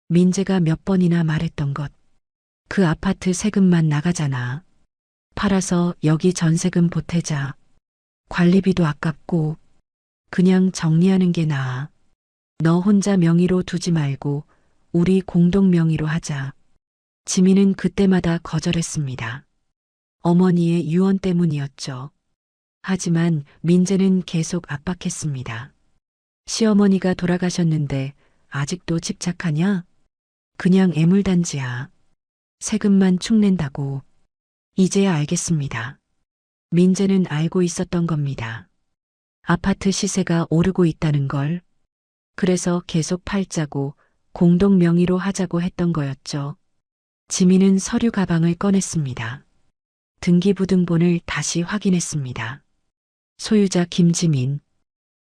민재가 몇 번이나 말했던 것. 그 아파트 세금만 나가잖아. 팔아서 여기 전세금 보태자. 관리비도 아깝고 그냥 정리하는 게 나아. 너 혼자 명의로 두지 말고 우리 공동 명의로 하자. 지민은 그때마다 거절했습니다. 어머니의 유언 때문이었죠. 하지만 민재는 계속 압박했습니다. 시어머니가 돌아가셨는데 아직도 집착하냐? 그냥 애물단지야. 세금만 축낸다고. 이제야 알겠습니다. 민재는 알고 있었던 겁니다. 아파트 시세가 오르고 있다는 걸. 그래서 계속 팔자고 공동 명의로 하자고 했던 거였죠. 지민은 서류 가방을 꺼냈습니다. 등기부등본을 다시 확인했습니다. 소유자 김지민,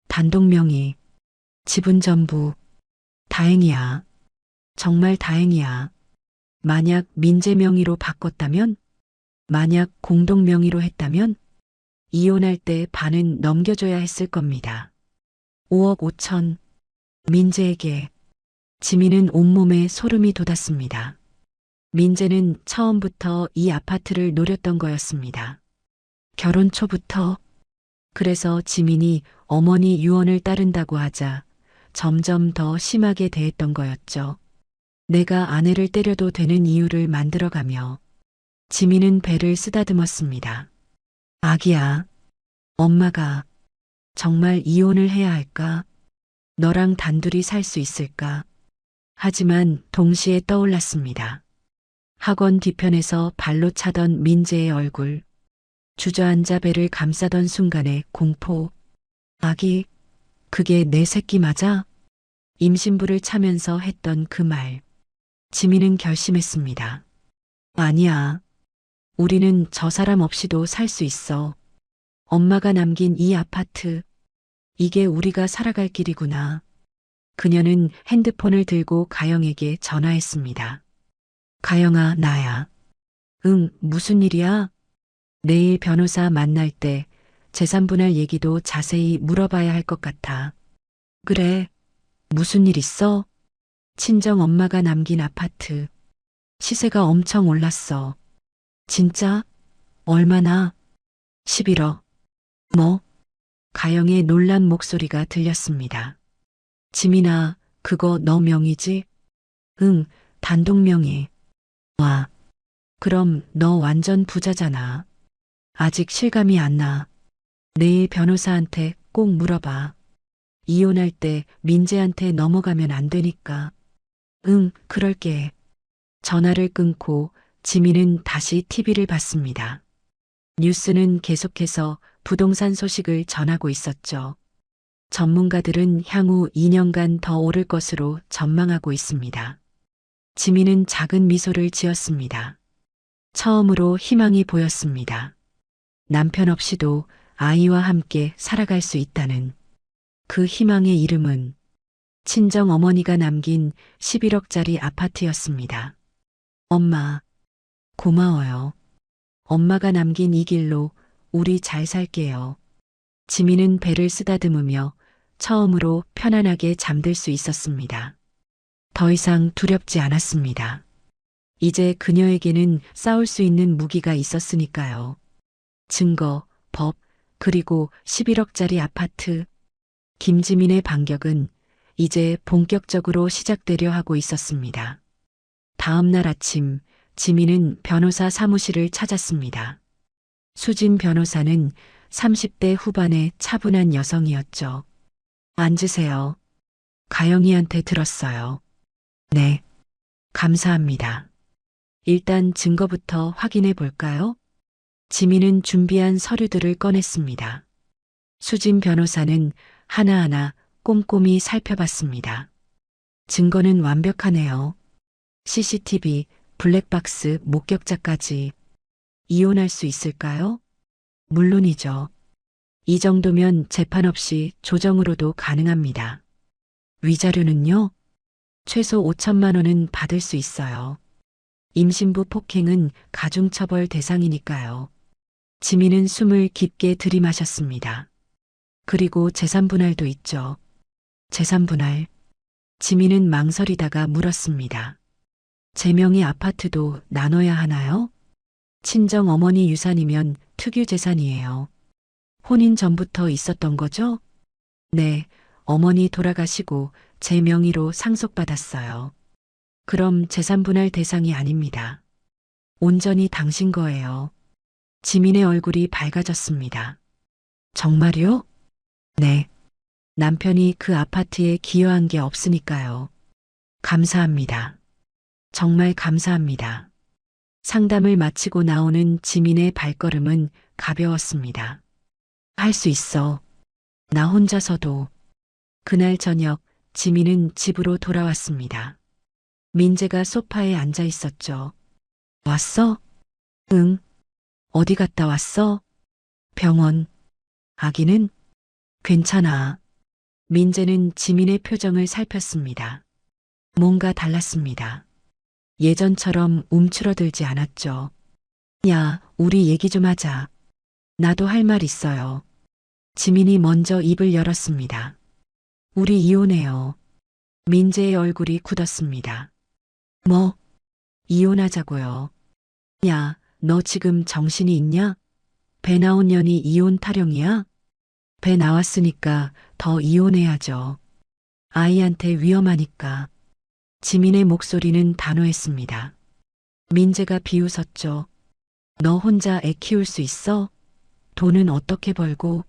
단독 명의, 지분 전부. 다행이야. 정말 다행이야. 만약 민재 명의로 바꿨다면? 만약 공동 명의로 했다면? 이혼할 때 반은 넘겨줘야 했을 겁니다. 5억 5천. 민재에게. 지민은 온몸에 소름이 돋았습니다. 민재는 처음부터 이 아파트를 노렸던 거였습니다. 결혼 초부터. 그래서 지민이 어머니 유언을 따른다고 하자 점점 더 심하게 대했던 거였죠. 내가 아내를 때려도 되는 이유를 만들어가며 지민은 배를 쓰다듬었습니다. 아기야, 엄마가 정말 이혼을 해야 할까? 너랑 단둘이 살 수 있을까? 하지만 동시에 떠올랐습니다. 학원 뒤편에서 발로 차던 민재의 얼굴, 주저앉아 배를 감싸던 순간의 공포. 아기, 그게 내 새끼 맞아? 임신부를 차면서 했던 그 말. 지민은 결심했습니다. 아니야. 우리는 저 사람 없이도 살 수 있어. 엄마가 남긴 이 아파트. 이게 우리가 살아갈 길이구나. 그녀는 핸드폰을 들고 가영에게 전화했습니다. 가영아, 나야. 응, 무슨 일이야? 내일 변호사 만날 때 재산 분할 얘기도 자세히 물어봐야 할 것 같아. 그래. 무슨 일 있어? 친정 엄마가 남긴 아파트. 시세가 엄청 올랐어. 진짜? 얼마나? 11억. 뭐? 가영의 놀란 목소리가 들렸습니다. 지민아, 그거 너 명의지? 응, 단독 명의. 와, 그럼 너 완전 부자잖아. 아직 실감이 안 나. 내일 변호사한테 꼭 물어봐. 이혼할 때 민재한테 넘어가면 안 되니까. 응, 그럴게. 전화를 끊고 지민은 다시 TV를 봤습니다. 뉴스는 계속해서 부동산 소식을 전하고 있었죠. 전문가들은 향후 2년간 더 오를 것으로 전망하고 있습니다. 지민은 작은 미소를 지었습니다. 처음으로 희망이 보였습니다. 남편 없이도 아이와 함께 살아갈 수 있다는 그 희망의 이름은 친정 어머니가 남긴 11억짜리 아파트였습니다. 엄마, 고마워요. 엄마가 남긴 이 길로 우리 잘 살게요. 지민은 배를 쓰다듬으며 처음으로 편안하게 잠들 수 있었습니다. 더 이상 두렵지 않았습니다. 이제 그녀에게는 싸울 수 있는 무기가 있었으니까요. 증거, 법, 그리고 11억짜리 아파트. 김지민의 반격은 이제 본격적으로 시작되려 하고 있었습니다. 다음 날 아침, 지민은 변호사 사무실을 찾았습니다. 수진 변호사는 30대 후반의 차분한 여성이었죠. 앉으세요. 가영이한테 들었어요. 네. 감사합니다. 일단 증거부터 확인해 볼까요? 지민은 준비한 서류들을 꺼냈습니다. 수진 변호사는 하나하나 꼼꼼히 살펴봤습니다. 증거는 완벽하네요. CCTV, 블랙박스, 목격자까지. 이혼할 수 있을까요? 물론이죠. 이 정도면 재판 없이 조정으로도 가능합니다. 위자료는요? 최소 5천만 원은 받을 수 있어요. 임신부 폭행은 가중처벌 대상이니까요. 지민은 숨을 깊게 들이마셨습니다. 그리고 재산분할도 있죠. 재산분할. 지민은 망설이다가 물었습니다. 제 명의 아파트도 나눠야 하나요? 친정 어머니 유산이면 특유 재산이에요. 혼인 전부터 있었던 거죠? 네, 어머니 돌아가시고 제 명의로 상속받았어요. 그럼 재산분할 대상이 아닙니다. 온전히 당신 거예요. 지민의 얼굴이 밝아졌습니다. 정말요? 네. 남편이 그 아파트에 기여한 게 없으니까요. 감사합니다. 정말 감사합니다. 상담을 마치고 나오는 지민의 발걸음은 가벼웠습니다. 할 수 있어. 나 혼자서도. 그날 저녁 지민은 집으로 돌아왔습니다. 민재가 소파에 앉아 있었죠. 왔어? 응. 어디 갔다 왔어? 병원. 아기는? 괜찮아. 민재는 지민의 표정을 살폈습니다. 뭔가 달랐습니다. 예전처럼 움츠러들지 않았죠. 야, 우리 얘기 좀 하자. 나도 할 말 있어요. 지민이 먼저 입을 열었습니다. 우리 이혼해요. 민재의 얼굴이 굳었습니다. 뭐? 이혼하자고요. 야, 너 지금 정신이 있냐? 배 나온 년이 이혼 타령이야? 배 나왔으니까 더 이혼해야죠. 아이한테 위험하니까. 지민의 목소리는 단호했습니다. 민재가 비웃었죠. 너 혼자 애 키울 수 있어? 돈은 어떻게 벌고?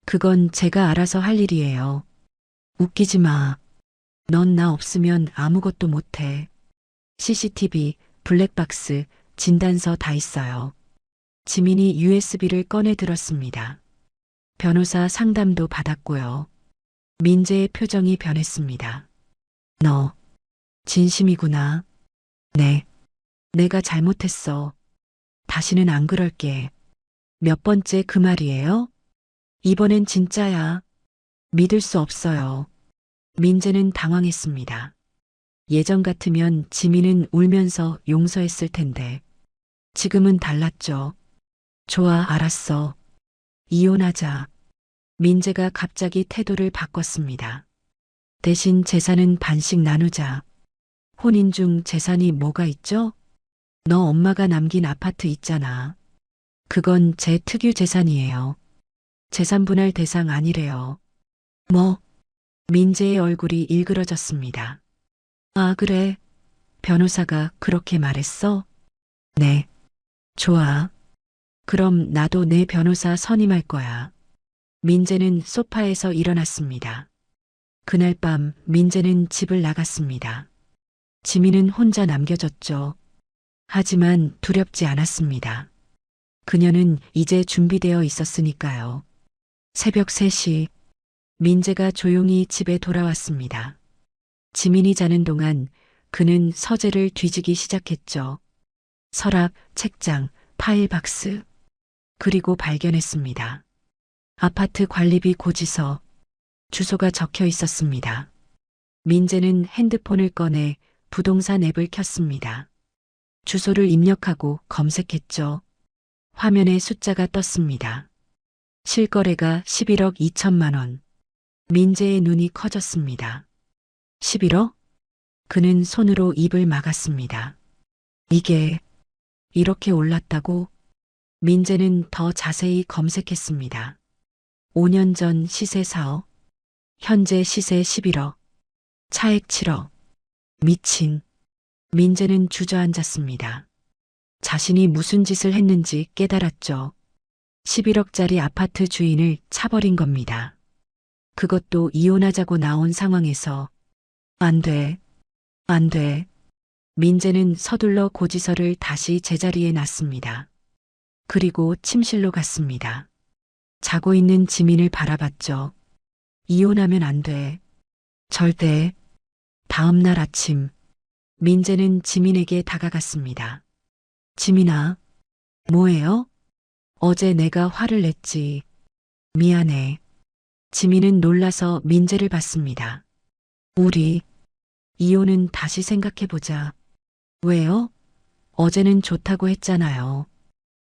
그건 제가 알아서 할 일이에요. 웃기지 마. 넌 나 없으면 아무것도 못해. CCTV, 블랙박스, 진단서 다 있어요. 지민이 USB를 꺼내 들었습니다. 변호사 상담도 받았고요. 민재의 표정이 변했습니다. 너, 진심이구나. 네. 내가 잘못했어. 다시는 안 그럴게. 몇 번째 그 말이에요? 이번엔 진짜야. 믿을 수 없어요. 민재는 당황했습니다. 예전 같으면 지민은 울면서 용서했을 텐데. 지금은 달랐죠. 좋아, 알았어. 이혼하자. 민재가 갑자기 태도를 바꿨습니다. 대신 재산은 반씩 나누자. 혼인 중 재산이 뭐가 있죠? 너 엄마가 남긴 아파트 있잖아. 그건 제 특유 재산이에요. 재산 분할 대상 아니래요. 뭐? 민재의 얼굴이 일그러졌습니다. 아, 그래. 변호사가 그렇게 말했어? 네. 좋아. 그럼 나도 내 변호사 선임할 거야. 민재는 소파에서 일어났습니다. 그날 밤 민재는 집을 나갔습니다. 지민은 혼자 남겨졌죠. 하지만 두렵지 않았습니다. 그녀는 이제 준비되어 있었으니까요. 새벽 3시 민재가 조용히 집에 돌아왔습니다. 지민이 자는 동안 그는 서재를 뒤지기 시작했죠. 서랍, 책장, 파일 박스. 그리고 발견했습니다. 아파트 관리비 고지서, 주소가 적혀 있었습니다. 민재는 핸드폰을 꺼내 부동산 앱을 켰습니다. 주소를 입력하고 검색했죠. 화면에 숫자가 떴습니다. 실거래가 11억 2천만 원. 민재의 눈이 커졌습니다. 11억? 그는 손으로 입을 막았습니다. 이게 이렇게 올랐다고? 민재는 더 자세히 검색했습니다. 5년 전 시세 4억, 현재 시세 11억, 차액 7억. 미친. 민재는 주저앉았습니다. 자신이 무슨 짓을 했는지 깨달았죠. 11억짜리 아파트 주인을 차버린 겁니다. 그것도 이혼하자고 나온 상황에서. 안 돼. 안 돼. 민재는 서둘러 고지서를 다시 제자리에 놨습니다. 그리고 침실로 갔습니다. 자고 있는 지민을 바라봤죠. 이혼하면 안 돼. 절대. 다음 날 아침, 민재는 지민에게 다가갔습니다. 지민아, 뭐해요? 어제 내가 화를 냈지. 미안해. 지민은 놀라서 민재를 봤습니다. 우리 이혼은 다시 생각해보자. 왜요? 어제는 좋다고 했잖아요.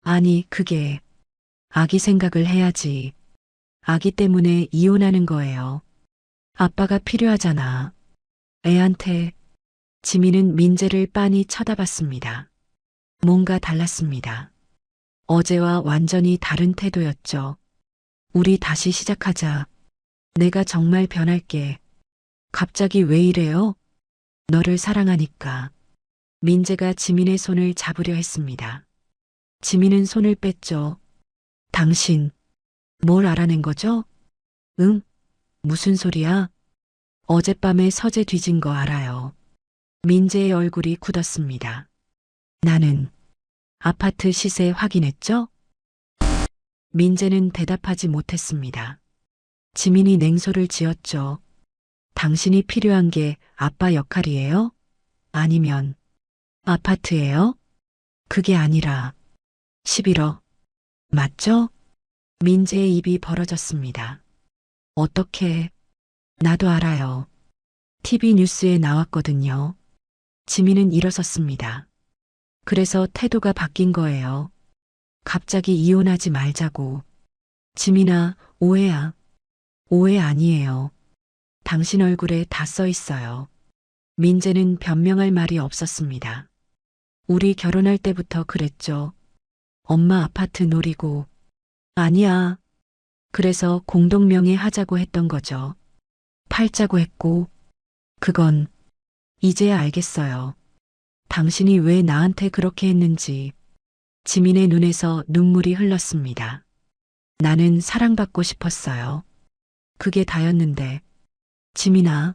아니, 그게 아기 생각을 해야지. 아기 때문에 이혼하는 거예요. 아빠가 필요하잖아. 애한테. 지민은 민재를 빤히 쳐다봤습니다. 뭔가 달랐습니다. 어제와 완전히 다른 태도였죠. 우리 다시 시작하자. 내가 정말 변할게. 갑자기 왜 이래요? 너를 사랑하니까. 민재가 지민의 손을 잡으려 했습니다. 지민은 손을 뺐죠. 당신, 뭘 알아낸 거죠? 응? 무슨 소리야? 어젯밤에 서재 뒤진 거 알아요. 민재의 얼굴이 굳었습니다. 나는 아파트 시세 확인했죠? 민재는 대답하지 못했습니다. 지민이 냉소를 지었죠. 당신이 필요한 게 아빠 역할이에요? 아니면 아파트예요? 그게 아니라 11억. 맞죠? 민재의 입이 벌어졌습니다. 어떻게? 나도 알아요. TV 뉴스에 나왔거든요. 지민은 일어섰습니다. 그래서 태도가 바뀐 거예요. 갑자기 이혼하지 말자고. 지민아, 오해야. 오해 아니에요. 당신 얼굴에 다 써 있어요. 민재는 변명할 말이 없었습니다. 우리 결혼할 때부터 그랬죠. 엄마 아파트 노리고. 아니야. 그래서 공동명의 하자고 했던 거죠. 팔자고 했고. 그건 이제야 알겠어요. 당신이 왜 나한테 그렇게 했는지. 지민의 눈에서 눈물이 흘렀습니다. 나는 사랑받고 싶었어요. 그게 다였는데. 지민아,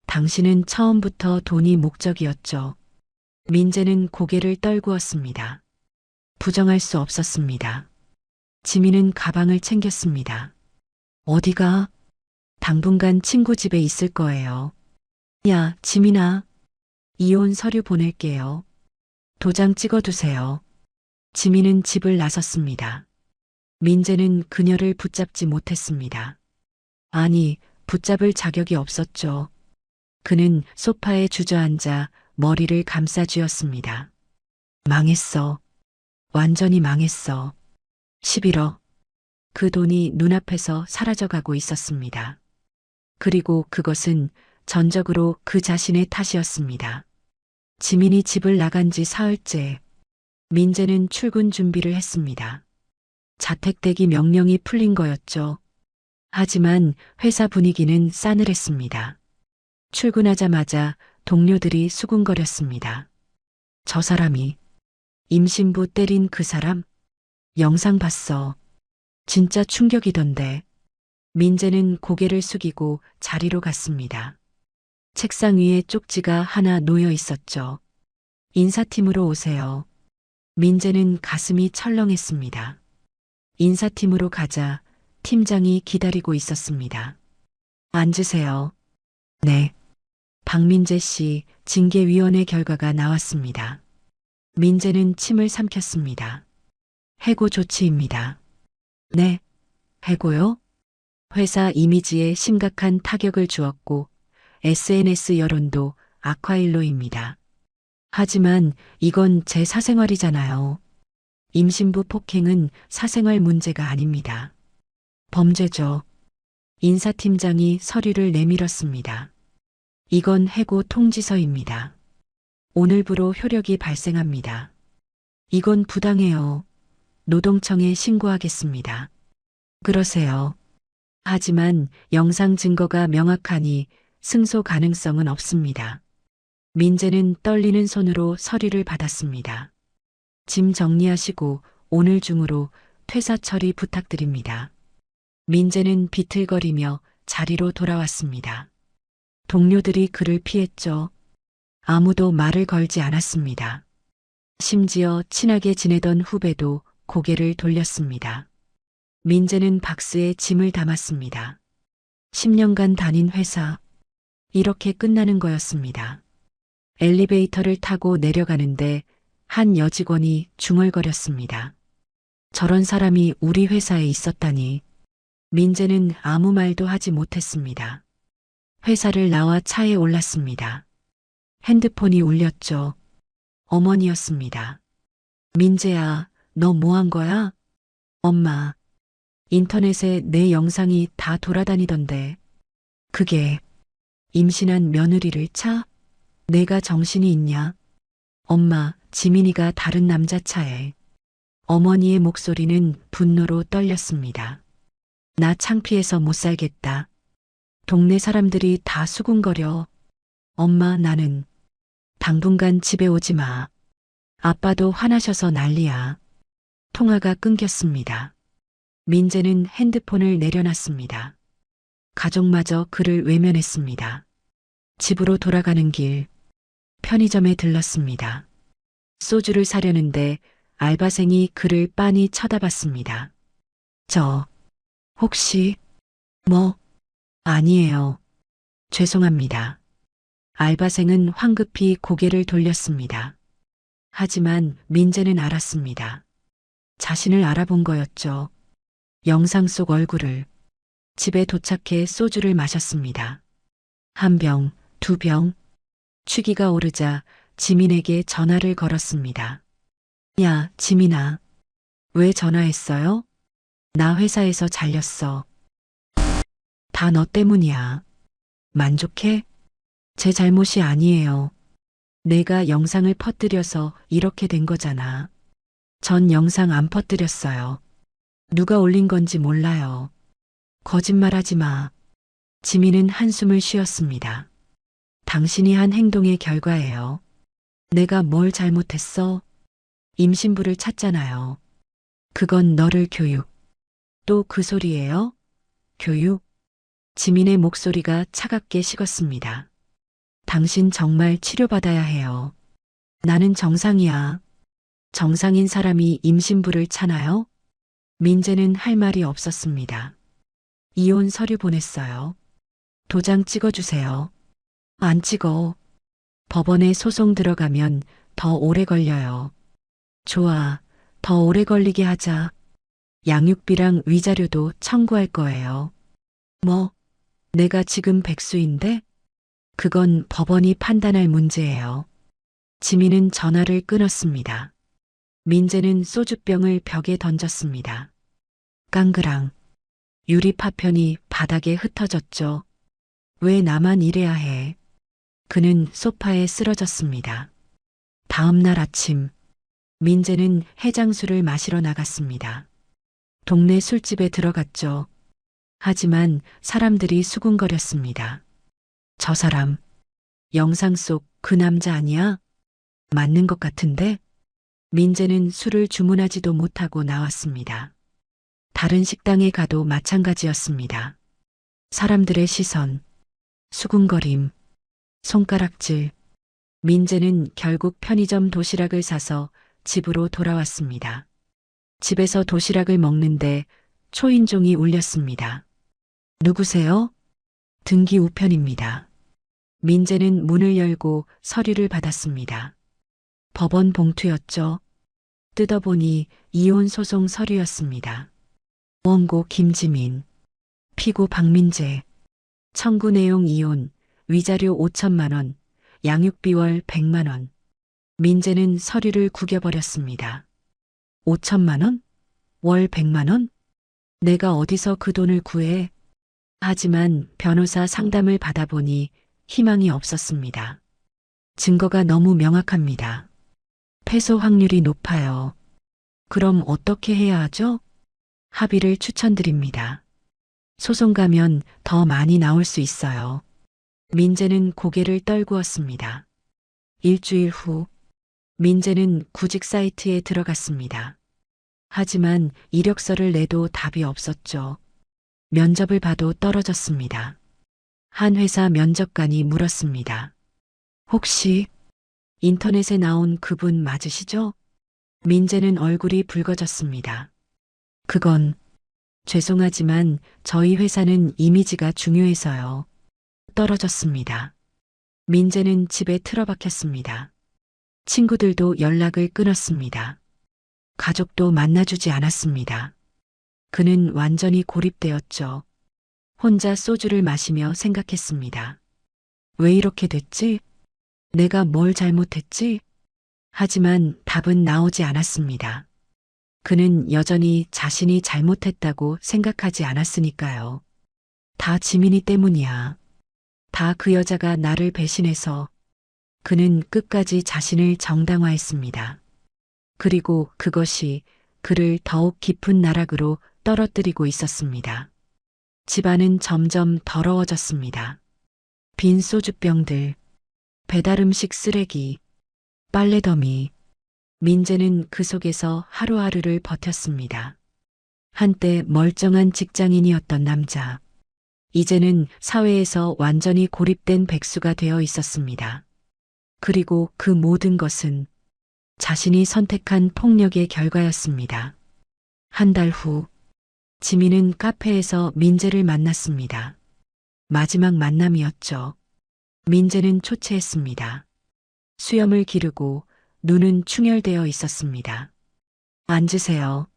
당신은 처음부터 돈이 목적이었죠. 민재는 고개를 떨구었습니다. 부정할 수 없었습니다. 지민은 가방을 챙겼습니다. 어디가? 당분간 친구 집에 있을 거예요. 야, 지민아. 이혼 서류 보낼게요. 도장 찍어두세요. 지민은 집을 나섰습니다. 민재는 그녀를 붙잡지 못했습니다. 아니, 붙잡을 자격이 없었죠. 그는 소파에 주저앉아 머리를 감싸쥐었습니다. 망했어. 완전히 망했어. 11억. 그 돈이 눈앞에서 사라져가고 있었습니다. 그리고 그것은 전적으로 그 자신의 탓이었습니다. 지민이 집을 나간 지 사흘째. 민재는 출근 준비를 했습니다. 자택대기 명령이 풀린 거였죠. 하지만 회사 분위기는 싸늘했습니다. 출근하자마자 동료들이 수군거렸습니다. 저 사람이 임신부 때린 그 사람? 영상 봤어. 진짜 충격이던데. 민재는 고개를 숙이고 자리로 갔습니다. 책상 위에 쪽지가 하나 놓여 있었죠. 인사팀으로 오세요. 민재는 가슴이 철렁했습니다. 인사팀으로 가자 팀장이 기다리고 있었습니다. 앉으세요. 네. 박민재 씨 징계위원회 결과가 나왔습니다. 민재는 침을 삼켰습니다. 해고 조치입니다. 네. 해고요? 회사 이미지에 심각한 타격을 주었고 SNS 여론도 악화일로입니다. 하지만 이건 제 사생활이잖아요. 임신부 폭행은 사생활 문제가 아닙니다. 범죄죠. 인사팀장이 서류를 내밀었습니다. 이건 해고 통지서입니다. 오늘부로 효력이 발생합니다. 이건 부당해요. 노동청에 신고하겠습니다. 그러세요. 하지만 영상 증거가 명확하니 승소 가능성은 없습니다. 민재는 떨리는 손으로 서류를 받았습니다. 짐 정리하시고 오늘 중으로 퇴사 처리 부탁드립니다. 민재는 비틀거리며 자리로 돌아왔습니다. 동료들이 그를 피했죠. 아무도 말을 걸지 않았습니다. 심지어 친하게 지내던 후배도 고개를 돌렸습니다. 민재는 박스에 짐을 담았습니다. 10년간 다닌 회사. 이렇게 끝나는 거였습니다. 엘리베이터를 타고 내려가는데 한 여직원이 중얼거렸습니다. 저런 사람이 우리 회사에 있었다니. 민재는 아무 말도 하지 못했습니다. 회사를 나와 차에 올랐습니다. 핸드폰이 울렸죠. 어머니였습니다. 민재야, 너 뭐 한 거야? 엄마, 인터넷에 내 영상이 다 돌아다니던데. 그게 임신한 며느리를 차? 내가 정신이 있냐? 엄마, 지민이가 다른 남자 차에. 어머니의 목소리는 분노로 떨렸습니다. 나 창피해서 못 살겠다. 동네 사람들이 다 수군거려. 엄마, 나는 당분간 집에 오지 마. 아빠도 화나셔서 난리야. 통화가 끊겼습니다. 민재는 핸드폰을 내려놨습니다. 가족마저 그를 외면했습니다. 집으로 돌아가는 길, 편의점에 들렀습니다. 소주를 사려는데 알바생이 그를 빤히 쳐다봤습니다. 혹시, 아니에요. 죄송합니다. 알바생은 황급히 고개를 돌렸습니다. 하지만 민재는 알았습니다. 자신을 알아본 거였죠. 영상 속 얼굴을. 집에 도착해 소주를 마셨습니다. 한 병, 두 병. 취기가 오르자 지민에게 전화를 걸었습니다. 야, 지민아. 왜 전화했어요? 나 회사에서 잘렸어. 다 너 때문이야. 만족해? 제 잘못이 아니에요. 내가 영상을 퍼뜨려서 이렇게 된 거잖아. 전 영상 안 퍼뜨렸어요. 누가 올린 건지 몰라요. 거짓말하지 마. 지민은 한숨을 쉬었습니다. 당신이 한 행동의 결과예요. 내가 뭘 잘못했어? 임신부를 찾잖아요. 그건 너를 교육. 또 그 소리예요? 교육? 지민의 목소리가 차갑게 식었습니다. 당신 정말 치료받아야 해요. 나는 정상이야. 정상인 사람이 임신부를 차나요? 민재는 할 말이 없었습니다. 이혼 서류 보냈어요. 도장 찍어주세요. 안 찍어. 법원에 소송 들어가면 더 오래 걸려요. 좋아. 더 오래 걸리게 하자. 양육비랑 위자료도 청구할 거예요. 내가 지금 백수인데? 그건 법원이 판단할 문제예요. 지민은 전화를 끊었습니다. 민재는 소주병을 벽에 던졌습니다. 깡그랑. 유리 파편이 바닥에 흩어졌죠. 왜 나만 이래야 해? 그는 소파에 쓰러졌습니다. 다음 날 아침, 민재는 해장술을 마시러 나갔습니다. 동네 술집에 들어갔죠. 하지만 사람들이 수군거렸습니다. 저 사람, 영상 속 그 남자 아니야? 맞는 것 같은데? 민재는 술을 주문하지도 못하고 나왔습니다. 다른 식당에 가도 마찬가지였습니다. 사람들의 시선, 수군거림, 손가락질. 민재는 결국 편의점 도시락을 사서 집으로 돌아왔습니다. 집에서 도시락을 먹는데 초인종이 울렸습니다. 누구세요? 등기 우편입니다. 민재는 문을 열고 서류를 받았습니다. 법원 봉투였죠. 뜯어보니 이혼 소송 서류였습니다. 원고 김지민, 피고 박민재, 청구 내용 이혼, 위자료 5천만 원, 양육비 월 100만 원. 민재는 서류를 구겨버렸습니다. 5천만 원? 월 100만 원? 내가 어디서 그 돈을 구해? 하지만 변호사 상담을 받아보니 희망이 없었습니다. 증거가 너무 명확합니다. 패소 확률이 높아요. 그럼 어떻게 해야 하죠? 합의를 추천드립니다. 소송 가면 더 많이 나올 수 있어요. 민재는 고개를 떨구었습니다. 일주일 후, 민재는 구직 사이트에 들어갔습니다. 하지만 이력서를 내도 답이 없었죠. 면접을 봐도 떨어졌습니다. 한 회사 면접관이 물었습니다. 혹시 인터넷에 나온 그분 맞으시죠? 민재는 얼굴이 붉어졌습니다. 그건 죄송하지만 저희 회사는 이미지가 중요해서요. 떨어졌습니다. 민재는 집에 틀어박혔습니다. 친구들도 연락을 끊었습니다. 가족도 만나주지 않았습니다. 그는 완전히 고립되었죠. 혼자 소주를 마시며 생각했습니다. 왜 이렇게 됐지? 내가 뭘 잘못했지? 하지만 답은 나오지 않았습니다. 그는 여전히 자신이 잘못했다고 생각하지 않았으니까요. 다 지민이 때문이야. 다 그 여자가 나를 배신해서. 그는 끝까지 자신을 정당화했습니다. 그리고 그것이 그를 더욱 깊은 나락으로 떨어뜨리고 있었습니다. 집안은 점점 더러워졌습니다. 빈 소주병들, 배달음식 쓰레기, 빨래더미. 민재는 그 속에서 하루하루를 버텼습니다. 한때 멀쩡한 직장인이었던 남자. 이제는 사회에서 완전히 고립된 백수가 되어 있었습니다. 그리고 그 모든 것은 자신이 선택한 폭력의 결과였습니다. 한 달 후, 지민은 카페에서 민재를 만났습니다. 마지막 만남이었죠. 민재는 초췌했습니다. 수염을 기르고 눈은 충혈되어 있었습니다. 앉으세요.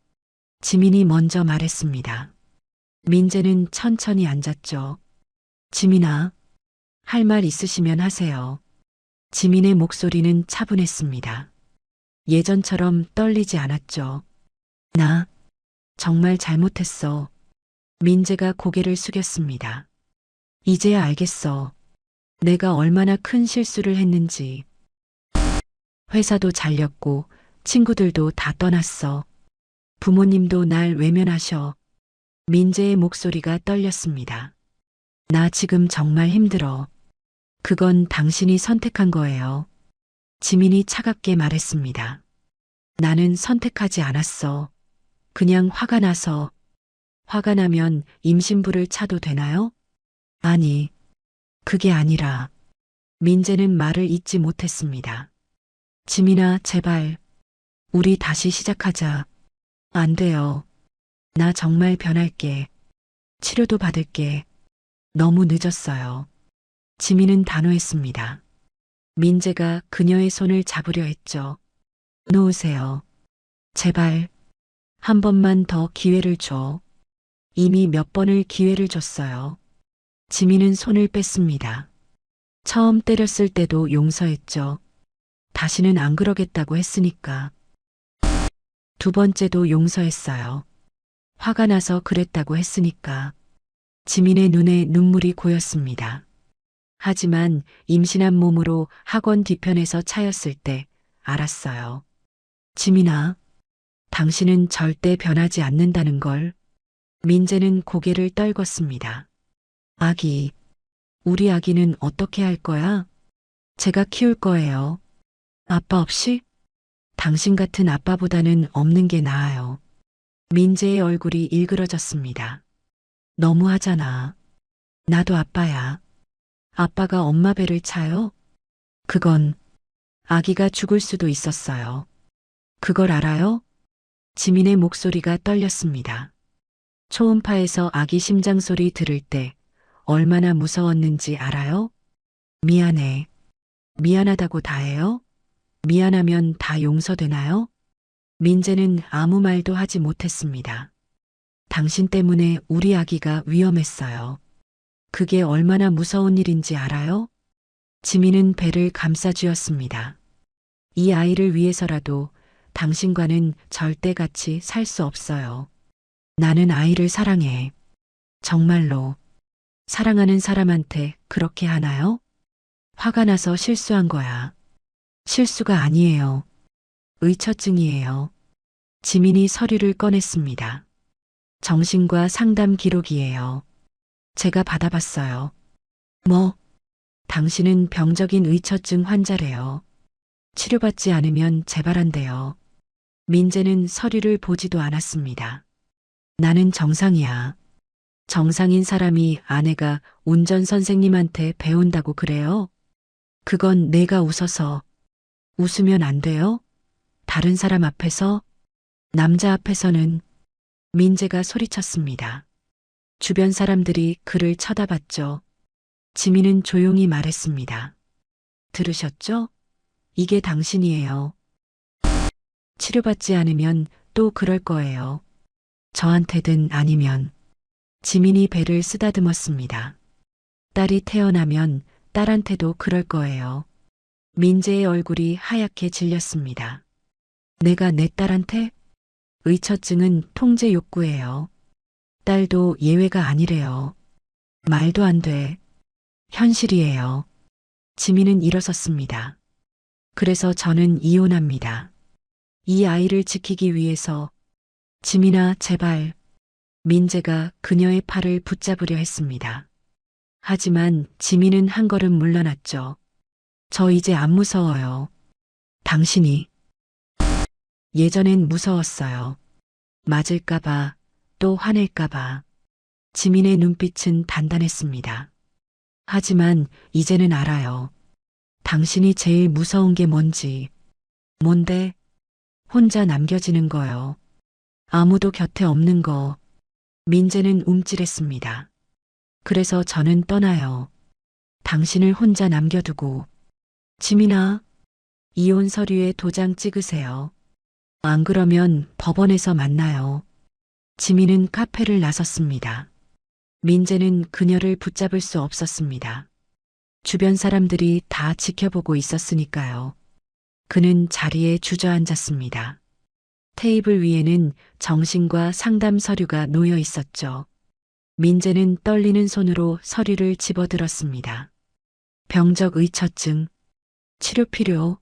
지민이 먼저 말했습니다. 민재는 천천히 앉았죠. 지민아, 할 말 있으시면 하세요. 지민의 목소리는 차분했습니다. 예전처럼 떨리지 않았죠. 나 정말 잘못했어. 민재가 고개를 숙였습니다. 이제야 알겠어. 내가 얼마나 큰 실수를 했는지. 회사도 잘렸고 친구들도 다 떠났어. 부모님도 날 외면하셔. 민재의 목소리가 떨렸습니다. 나 지금 정말 힘들어. 그건 당신이 선택한 거예요. 지민이 차갑게 말했습니다. 나는 선택하지 않았어. 그냥 화가 나서. 화가 나면 임신부를 차도 되나요? 아니, 그게 아니라. 민재는 말을 잇지 못했습니다. 지민아, 제발. 우리 다시 시작하자. 안 돼요. 나 정말 변할게. 치료도 받을게. 너무 늦었어요. 지민은 단호했습니다. 민재가 그녀의 손을 잡으려 했죠. 놓으세요. 제발. 한 번만 더 기회를 줘. 이미 몇 번을 기회를 줬어요. 지민은 손을 뺐습니다. 처음 때렸을 때도 용서했죠. 다시는 안 그러겠다고 했으니까. 두 번째도 용서했어요. 화가 나서 그랬다고 했으니까. 지민의 눈에 눈물이 고였습니다. 하지만 임신한 몸으로 학원 뒤편에서 차였을 때 알았어요. 지민아, 당신은 절대 변하지 않는다는 걸. 민재는 고개를 떨궜습니다. 아기, 우리 아기는 어떻게 할 거야? 제가 키울 거예요. 아빠 없이? 당신 같은 아빠보다는 없는 게 나아요. 민재의 얼굴이 일그러졌습니다. 너무하잖아. 나도 아빠야. 아빠가 엄마 배를 차요? 그건 아기가 죽을 수도 있었어요. 그걸 알아요? 지민의 목소리가 떨렸습니다. 초음파에서 아기 심장 소리 들을 때 얼마나 무서웠는지 알아요? 미안해. 미안하다고 다 해요? 미안하면 다 용서되나요? 민재는 아무 말도 하지 못했습니다. 당신 때문에 우리 아기가 위험했어요. 그게 얼마나 무서운 일인지 알아요? 지민은 배를 감싸쥐었습니다. 이 아이를 위해서라도 당신과는 절대 같이 살 수 없어요. 나는 아이를 사랑해. 정말로. 사랑하는 사람한테 그렇게 하나요? 화가 나서 실수한 거야. 실수가 아니에요. 의처증이에요. 지민이 서류를 꺼냈습니다. 정신과 상담 기록이에요. 제가 받아봤어요. 뭐? 당신은 병적인 의처증 환자래요. 치료받지 않으면 재발한대요. 민재는 서류를 보지도 않았습니다. 나는 정상이야. 정상인 사람이 아내가 운전 선생님한테 배운다고 그래요? 그건 내가 웃어서. 웃으면 안 돼요? 다른 사람 앞에서? 남자 앞에서는. 민재가 소리쳤습니다. 주변 사람들이 그를 쳐다봤죠. 지민은 조용히 말했습니다. 들으셨죠? 이게 당신이에요. 치료받지 않으면 또 그럴 거예요. 저한테든 아니면. 지민이 배를 쓰다듬었습니다. 딸이 태어나면 딸한테도 그럴 거예요. 민재의 얼굴이 하얗게 질렸습니다. 내가 내 딸한테? 의처증은 통제 욕구예요. 딸도 예외가 아니래요. 말도 안 돼. 현실이에요. 지민은 일어섰습니다. 그래서 저는 이혼합니다. 이 아이를 지키기 위해서. 지민아, 제발. 민재가 그녀의 팔을 붙잡으려 했습니다. 하지만 지민은 한 걸음 물러났죠. 저 이제 안 무서워요. 당신이. 예전엔 무서웠어요. 맞을까봐, 또 화낼까봐. 지민의 눈빛은 단단했습니다. 하지만 이제는 알아요. 당신이 제일 무서운 게 뭔지. 뭔데? 혼자 남겨지는 거요. 아무도 곁에 없는 거. 민재는 움찔했습니다. 그래서 저는 떠나요. 당신을 혼자 남겨두고. 지민아, 이혼 서류에 도장 찍으세요. 안 그러면 법원에서 만나요. 지민은 카페를 나섰습니다. 민재는 그녀를 붙잡을 수 없었습니다. 주변 사람들이 다 지켜보고 있었으니까요. 그는 자리에 주저앉았습니다. 테이블 위에는 정신과 상담 서류가 놓여 있었죠. 민재는 떨리는 손으로 서류를 집어들었습니다. 병적 의처증, 치료 필요,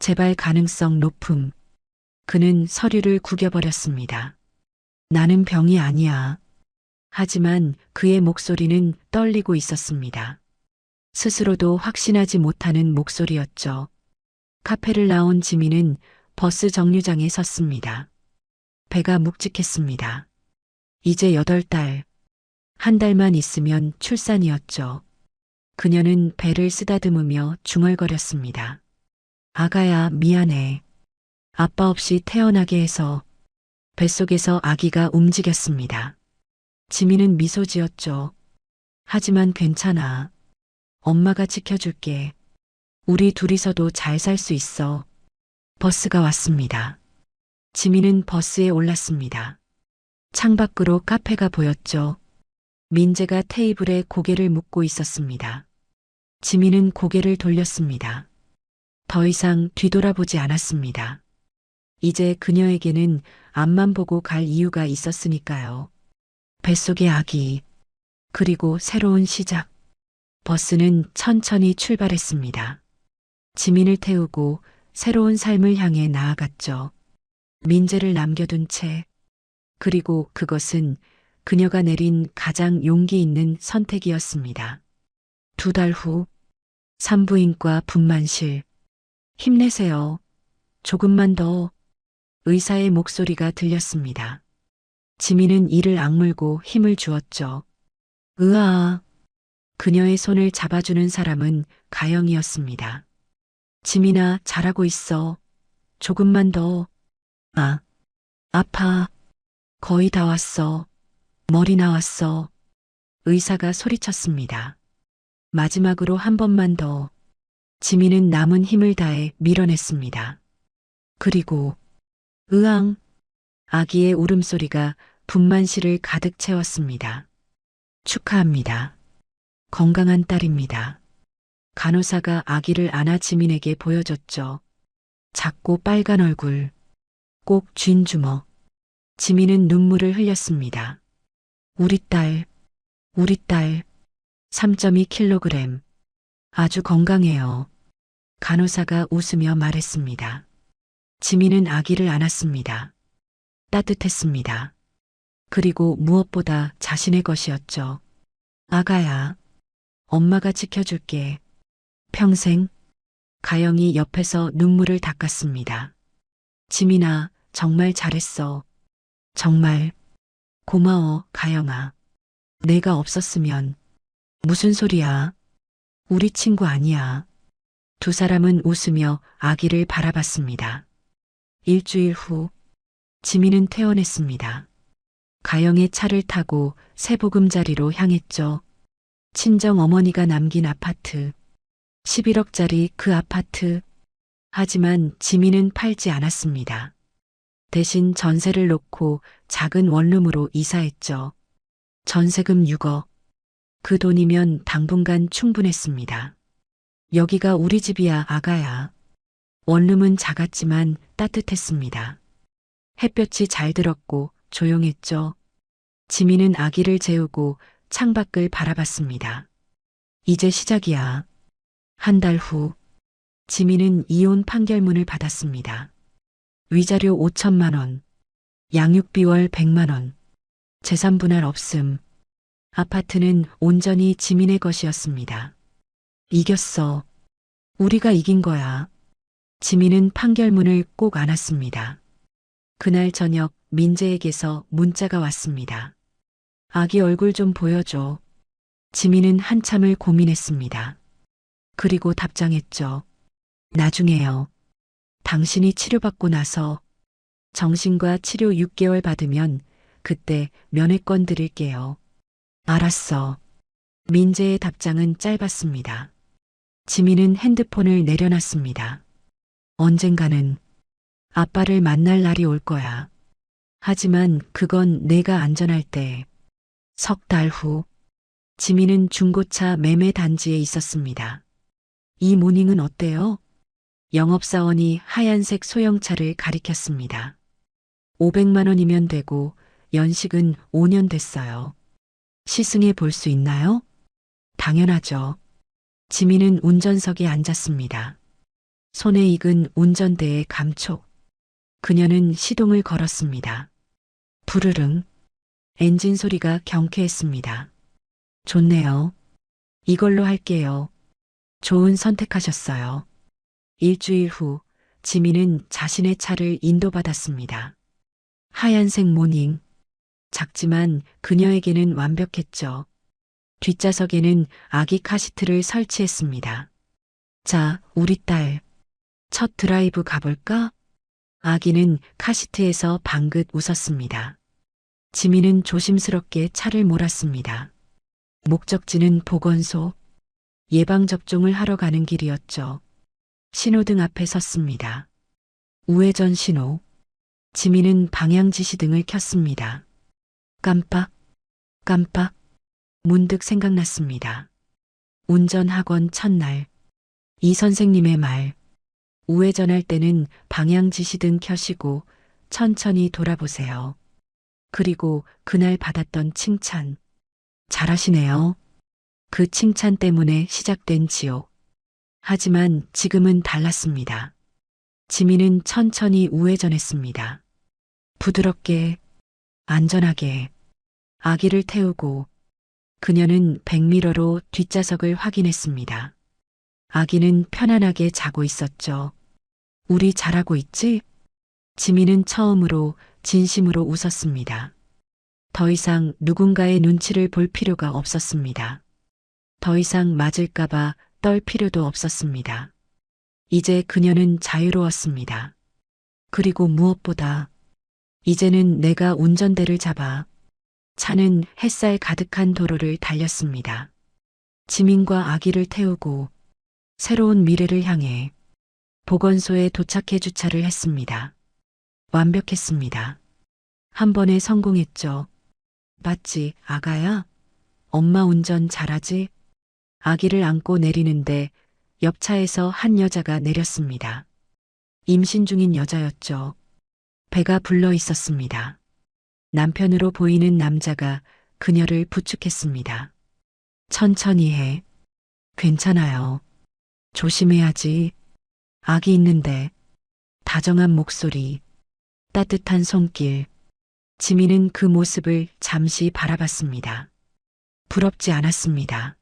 재발 가능성 높음. 그는 서류를 구겨버렸습니다. 나는 병이 아니야. 하지만 그의 목소리는 떨리고 있었습니다. 스스로도 확신하지 못하는 목소리였죠. 카페를 나온 지민은 버스 정류장에 섰습니다. 배가 묵직했습니다. 이제 8달, 한 달만 있으면 출산이었죠. 그녀는 배를 쓰다듬으며 중얼거렸습니다. 아가야, 미안해. 아빠 없이 태어나게 해서. 뱃속에서 아기가 움직였습니다. 지민은 미소 지었죠. 하지만 괜찮아. 엄마가 지켜줄게. 우리 둘이서도 잘 살 수 있어. 버스가 왔습니다. 지민은 버스에 올랐습니다. 창밖으로 카페가 보였죠. 민재가 테이블에 고개를 묻고 있었습니다. 지민은 고개를 돌렸습니다. 더 이상 뒤돌아보지 않았습니다. 이제 그녀에게는 앞만 보고 갈 이유가 있었으니까요. 뱃속의 아기, 그리고 새로운 시작. 버스는 천천히 출발했습니다. 지민을 태우고 새로운 삶을 향해 나아갔죠. 민재를 남겨둔 채. 그리고 그것은 그녀가 내린 가장 용기 있는 선택이었습니다. 2달 후, 산부인과 분만실. 힘내세요. 조금만 더. 의사의 목소리가 들렸습니다. 지민은 이를 악물고 힘을 주었죠. 으아. 그녀의 손을 잡아주는 사람은 가영이었습니다. 지민아, 잘하고 있어. 조금만 더. 아, 아파. 거의 다 왔어. 머리 나왔어. 의사가 소리쳤습니다. 마지막으로 한 번만 더. 지민은 남은 힘을 다해 밀어냈습니다. 그리고 으앙. 아기의 울음소리가 분만실을 가득 채웠습니다. 축하합니다. 건강한 딸입니다. 간호사가 아기를 안아 지민에게 보여줬죠. 작고 빨간 얼굴, 꼭 쥔 주먹. 지민은 눈물을 흘렸습니다. 우리 딸, 우리 딸, 3.2kg. 아주 건강해요. 간호사가 웃으며 말했습니다. 지민은 아기를 안았습니다. 따뜻했습니다. 그리고 무엇보다 자신의 것이었죠. 아가야, 엄마가 지켜줄게. 평생. 가영이 옆에서 눈물을 닦았습니다. 지민아, 정말 잘했어. 정말. 고마워, 가영아. 내가 없었으면. 무슨 소리야? 우리 친구 아니야. 두 사람은 웃으며 아기를 바라봤습니다. 일주일 후, 지민은 퇴원했습니다. 가영의 차를 타고 새보금자리로 향했죠. 친정 어머니가 남긴 아파트. 11억짜리 그 아파트. 하지만 지민은 팔지 않았습니다. 대신 전세를 놓고 작은 원룸으로 이사했죠. 전세금 6억. 그 돈이면 당분간 충분했습니다. 여기가 우리 집이야, 아가야. 원룸은 작았지만 따뜻했습니다. 햇볕이 잘 들었고 조용했죠. 지민은 아기를 재우고 창밖을 바라봤습니다. 이제 시작이야. 한 달 후, 지민은 이혼 판결문을 받았습니다. 위자료 5천만 원, 양육비 월 100만 원, 재산 분할 없음. 아파트는 온전히 지민의 것이었습니다. 이겼어. 우리가 이긴 거야. 지민은 판결문을 꼭 안았습니다. 그날 저녁 민재에게서 문자가 왔습니다. 아기 얼굴 좀 보여줘. 지민은 한참을 고민했습니다. 그리고 답장했죠. 나중에요. 당신이 치료받고 나서. 정신과 치료 6개월 받으면 그때 면회권 드릴게요. 알았어. 민재의 답장은 짧았습니다. 지민은 핸드폰을 내려놨습니다. 언젠가는 아빠를 만날 날이 올 거야. 하지만 그건 내가 안전할 때. 석 달 후, 지민은 중고차 매매 단지에 있었습니다. 이 모닝은 어때요? 영업사원이 하얀색 소형차를 가리켰습니다. 500만 원이면 되고 연식은 5년 됐어요. 시승해 볼 수 있나요? 당연하죠. 지민은 운전석에 앉았습니다. 손에 익은 운전대의 감촉. 그녀는 시동을 걸었습니다. 부르릉. 엔진 소리가 경쾌했습니다. 좋네요. 이걸로 할게요. 좋은 선택하셨어요. 일주일 후 지민은 자신의 차를 인도받았습니다. 하얀색 모닝. 작지만 그녀에게는 완벽했죠. 뒷좌석에는 아기 카시트를 설치했습니다. 자, 우리 딸. 첫 드라이브 가볼까? 아기는 카시트에서 방긋 웃었습니다. 지민은 조심스럽게 차를 몰았습니다. 목적지는 보건소. 예방접종을 하러 가는 길이었죠. 신호등 앞에 섰습니다. 우회전 신호. 지민은 방향지시등을 켰습니다. 깜빡, 깜빡. 문득 생각났습니다. 운전학원 첫날. 이 선생님의 말. 우회전할 때는 방향지시등 켜시고 천천히 돌아보세요. 그리고 그날 받았던 칭찬. 잘하시네요. 그 칭찬 때문에 시작된 지옥. 하지만 지금은 달랐습니다. 지민은 천천히 우회전했습니다. 부드럽게, 안전하게, 아기를 태우고 그녀는 백미러로 뒷좌석을 확인했습니다. 아기는 편안하게 자고 있었죠. 우리 잘하고 있지? 지민은 처음으로 진심으로 웃었습니다. 더 이상 누군가의 눈치를 볼 필요가 없었습니다. 더 이상 맞을까봐 떨 필요도 없었습니다. 이제 그녀는 자유로웠습니다. 그리고 무엇보다 이제는 내가 운전대를 잡아 차는 햇살 가득한 도로를 달렸습니다. 지민과 아기를 태우고 새로운 미래를 향해 보건소에 도착해 주차를 했습니다. 완벽했습니다. 한 번에 성공했죠. 맞지, 아가야? 엄마 운전 잘하지? 아기를 안고 내리는데 옆차에서 한 여자가 내렸습니다. 임신 중인 여자였죠. 배가 불러 있었습니다. 남편으로 보이는 남자가 그녀를 부축했습니다. 천천히 해. 괜찮아요. 조심해야지. 아기 있는데. 다정한 목소리, 따뜻한 손길. 지민은 그 모습을 잠시 바라봤습니다. 부럽지 않았습니다.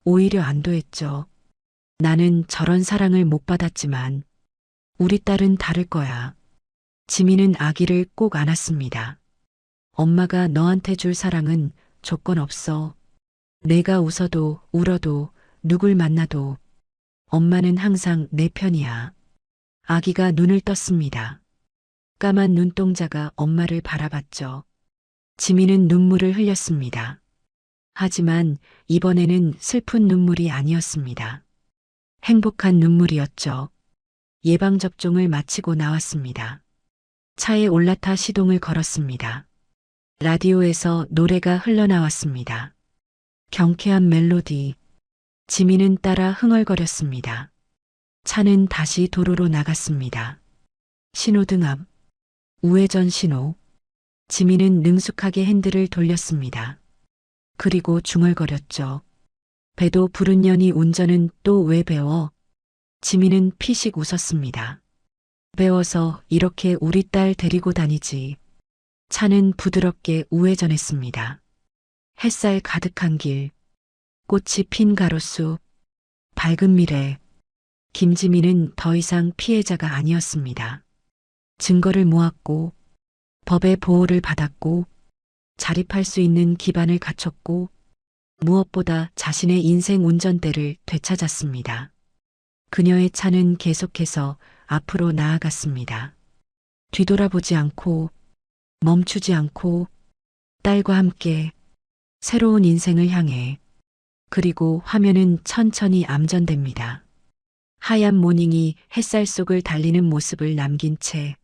오히려 안도했죠. 나는 저런 사랑을 못 받았지만 우리 딸은 다를 거야. 지민은 아기를 꼭 안았습니다. 엄마가 너한테 줄 사랑은 조건 없어. 내가 웃어도 울어도 누굴 만나도 엄마는 항상 내 편이야. 아기가 눈을 떴습니다. 까만 눈동자가 엄마를 바라봤죠. 지민은 눈물을 흘렸습니다. 하지만 이번에는 슬픈 눈물이 아니었습니다. 행복한 눈물이었죠. 예방접종을 마치고 나왔습니다. 차에 올라타 시동을 걸었습니다. 라디오에서 노래가 흘러나왔습니다. 경쾌한 멜로디. 지민은 따라 흥얼거렸습니다. 차는 다시 도로로 나갔습니다. 신호등 앞. 우회전 신호. 지민은 능숙하게 핸들을 돌렸습니다. 그리고 중얼거렸죠. 배도 부른 년이 운전은 또 왜 배워? 지민은 피식 웃었습니다. 배워서 이렇게 우리 딸 데리고 다니지. 차는 부드럽게 우회전했습니다. 햇살 가득한 길, 꽃이 핀 가로수, 밝은 미래. 김지민은 더 이상 피해자가 아니었습니다. 증거를 모았고, 법의 보호를 받았고, 자립할 수 있는 기반을 갖췄고, 무엇보다 자신의 인생 운전대를 되찾았습니다. 그녀의 차는 계속해서 앞으로 나아갔습니다. 뒤돌아보지 않고, 멈추지 않고, 딸과 함께 새로운 인생을 향해. 그리고 화면은 천천히 암전됩니다. 하얀 모닝이 햇살 속을 달리는 모습을 남긴 채